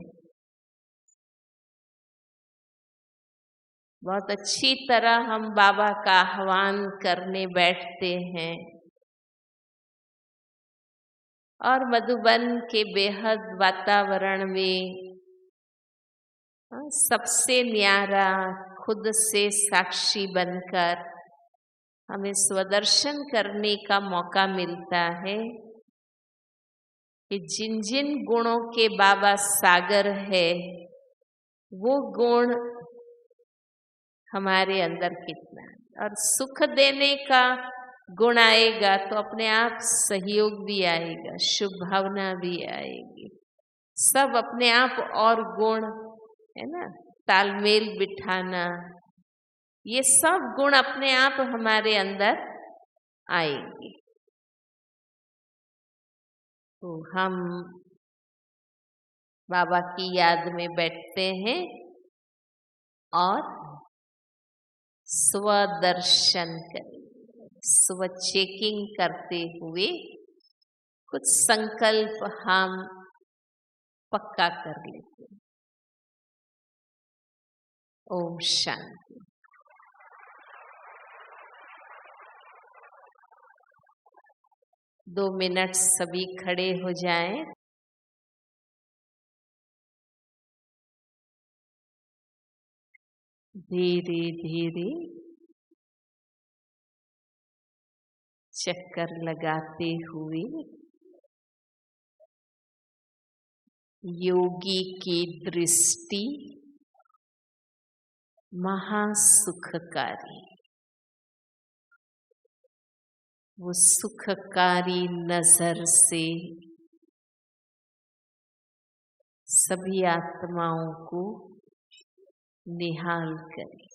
बहुत अच्छी तरह हम बाबा का आह्वान करने बैठते हैं और मधुबन के बेहद वातावरण में सबसे न्यारा खुद से साक्षी बनकर हमें स्वदर्शन करने का मौका मिलता है कि जिन जिन गुणों के बाबा सागर है, वो गुण हमारे अंदर कितना है। और सुख देने का गुण आएगा तो अपने आप सहयोग भी आएगा, शुभ भावना भी आएगी, सब अपने आप। और गुण है ना, तालमेल बिठाना, ये सब गुण अपने आप हमारे अंदर आएंगे। तो हम बाबा की याद में बैठते हैं और स्वदर्शन करें, स्व चेकिंग करते हुए कुछ संकल्प हम पक्का कर लेते हैं। ओम शांति। दो मिनट सभी खड़े हो जाएं। धीरे धीरे चक्कर लगाते हुए योगी की दृष्टि महासुखकारी, वो सुखकारी नजर से सभी आत्माओं को निहाल करें।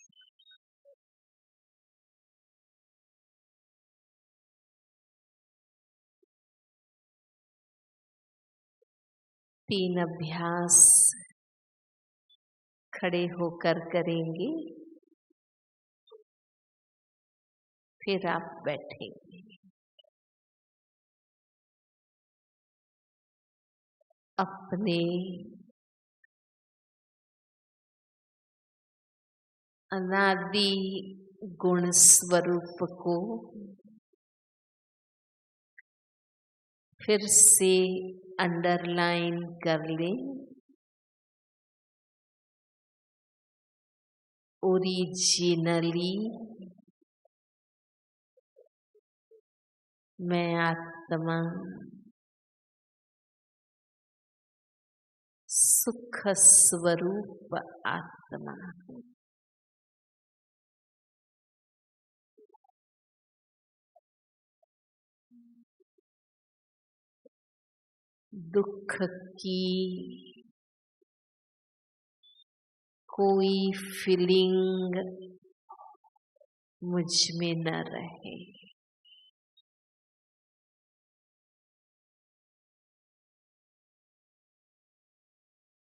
तीन अभ्यास खड़े होकर करेंगे, फिर आप बैठेंगे। अपने अनादि गुण स्वरूप को फिर से अंडरलाइन कर लें। ओरिजिनली मैं आत्मा सुख स्वरूप आत्मा हूँ। दुख की कोई फीलिंग मुझ में न रहे।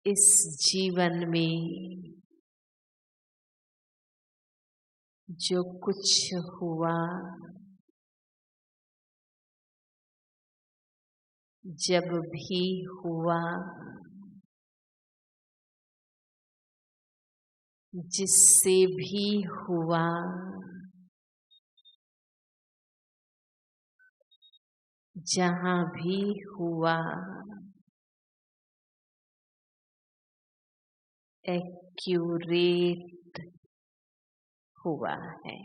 इस जीवन में जो कुछ हुआ, जब भी हुआ, जिससे भी हुआ, जहाँ भी हुआ, एक्यूरेट हुआ है।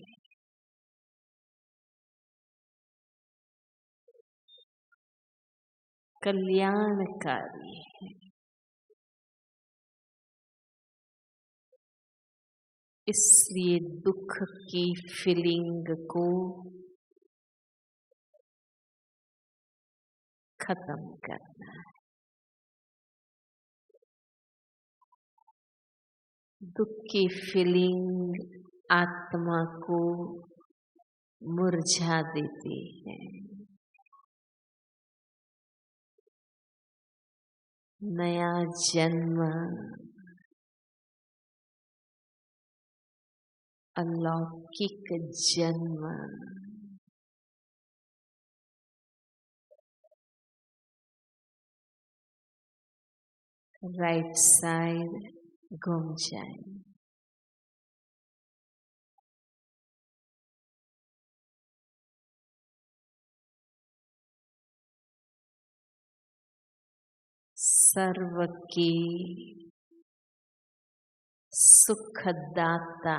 कल्याणकारी है। इसलिए दुख की फीलिंग को खत्म करना है। दुख की फीलिंग आत्मा को मुरझा देती है। नया जन्म, अलौकिक जन्म राइट साइड घूम जाए। सर्व की सुखदाता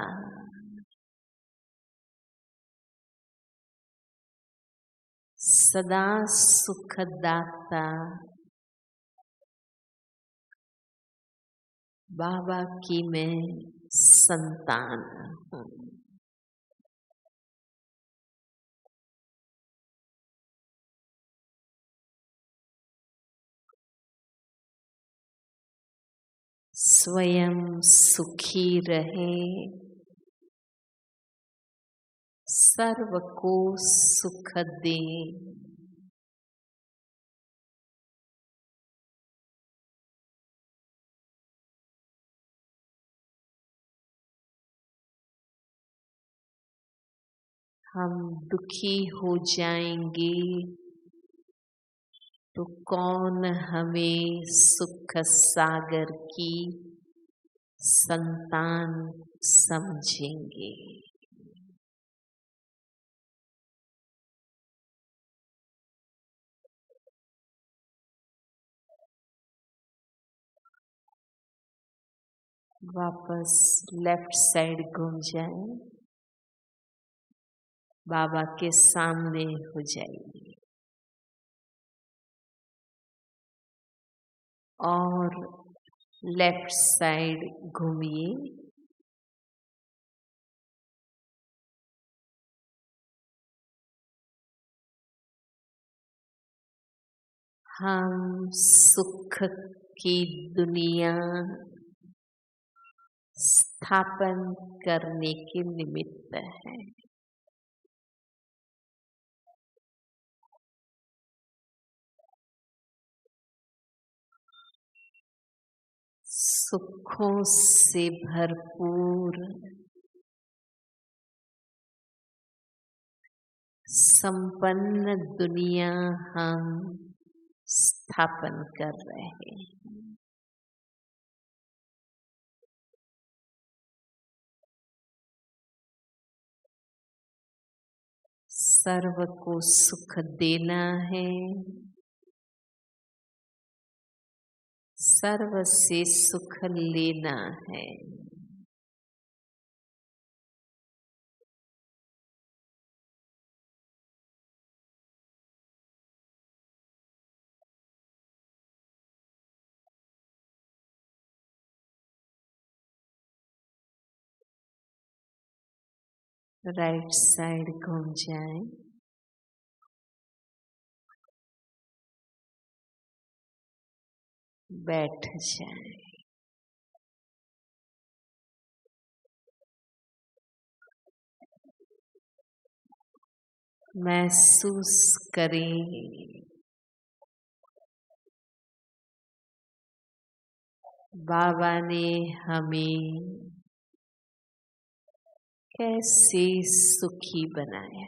सदा सुखदाता बाबा की मैं संतान हूँ। स्वयं सुखी रहे, सर्व को सुख दे। हम दुखी हो जाएंगे तो कौन हमें सुख सागर की संतान समझेंगे। वापस लेफ्ट साइड घूम जाए, बाबा के सामने हो जाइए और लेफ्ट साइड घूमिए। हम सुख की दुनिया स्थापन करने के निमित्त है। सुखों से भरपूर संपन्न दुनिया हम स्थापन कर रहे हैं। सर्व को सुख देना है, सर्व से सुख लेना है। राइट साइड घूम जाए। बैठ जाए। महसूस करें बाबा ने हमें कैसे सुखी बनाया।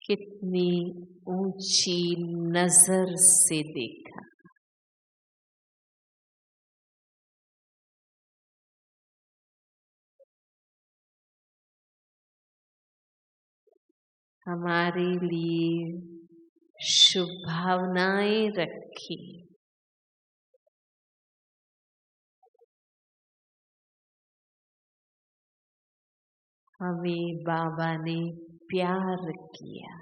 कितनी ऊंची नजर से देखा। हमारे लिए शुभ भावनाएं रखी। हमें बाबा ने प्यार किया।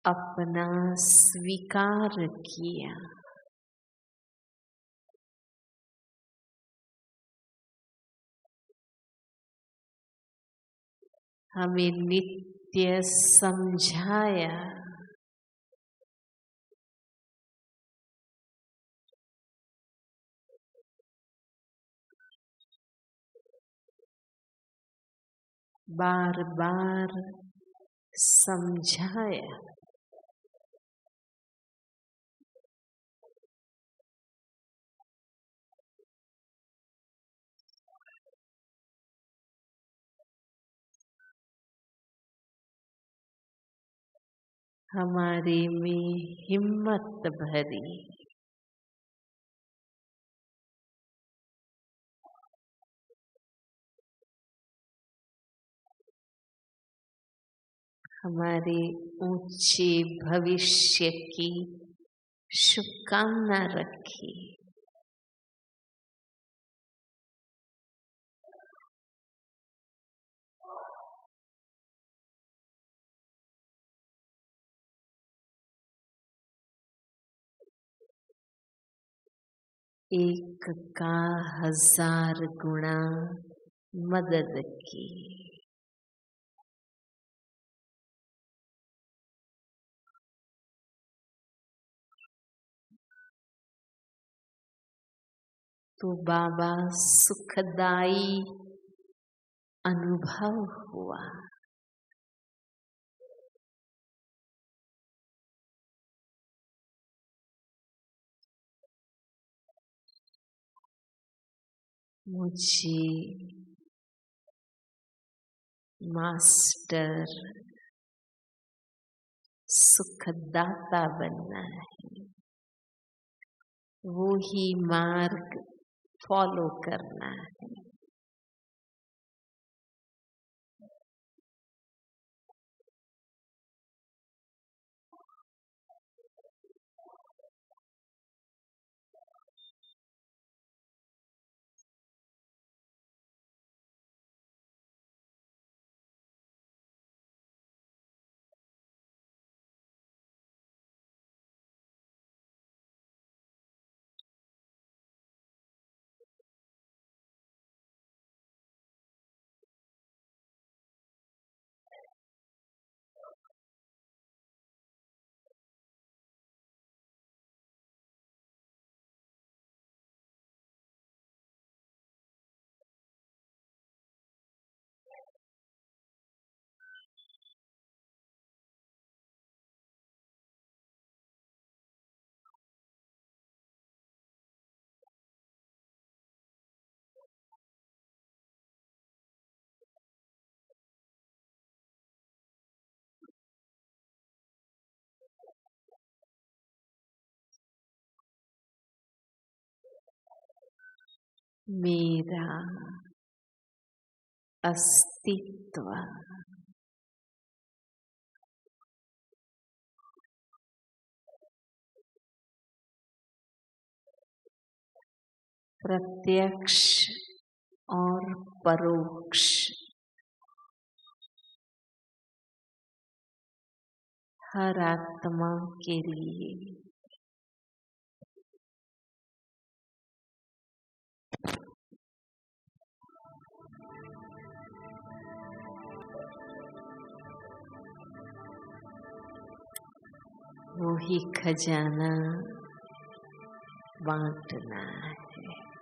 अपना स्वीकार किया। हमें नित्य समझाया। बार बार समझाया। हमारे में हिम्मत भरी। हमारे ऊंचे भविष्य की शुभकामना रखी। एक का 1000 गुना मदद की। तो बाबा सुखदाई अनुभव हुआ। मुझे मास्टर सुखदाता बनना है। वो ही मार्ग फॉलो करना है। मेरा अस्तित्व प्रत्यक्ष और परोक्ष हर आत्मा के लिए। वो ही खजाना बांटना है।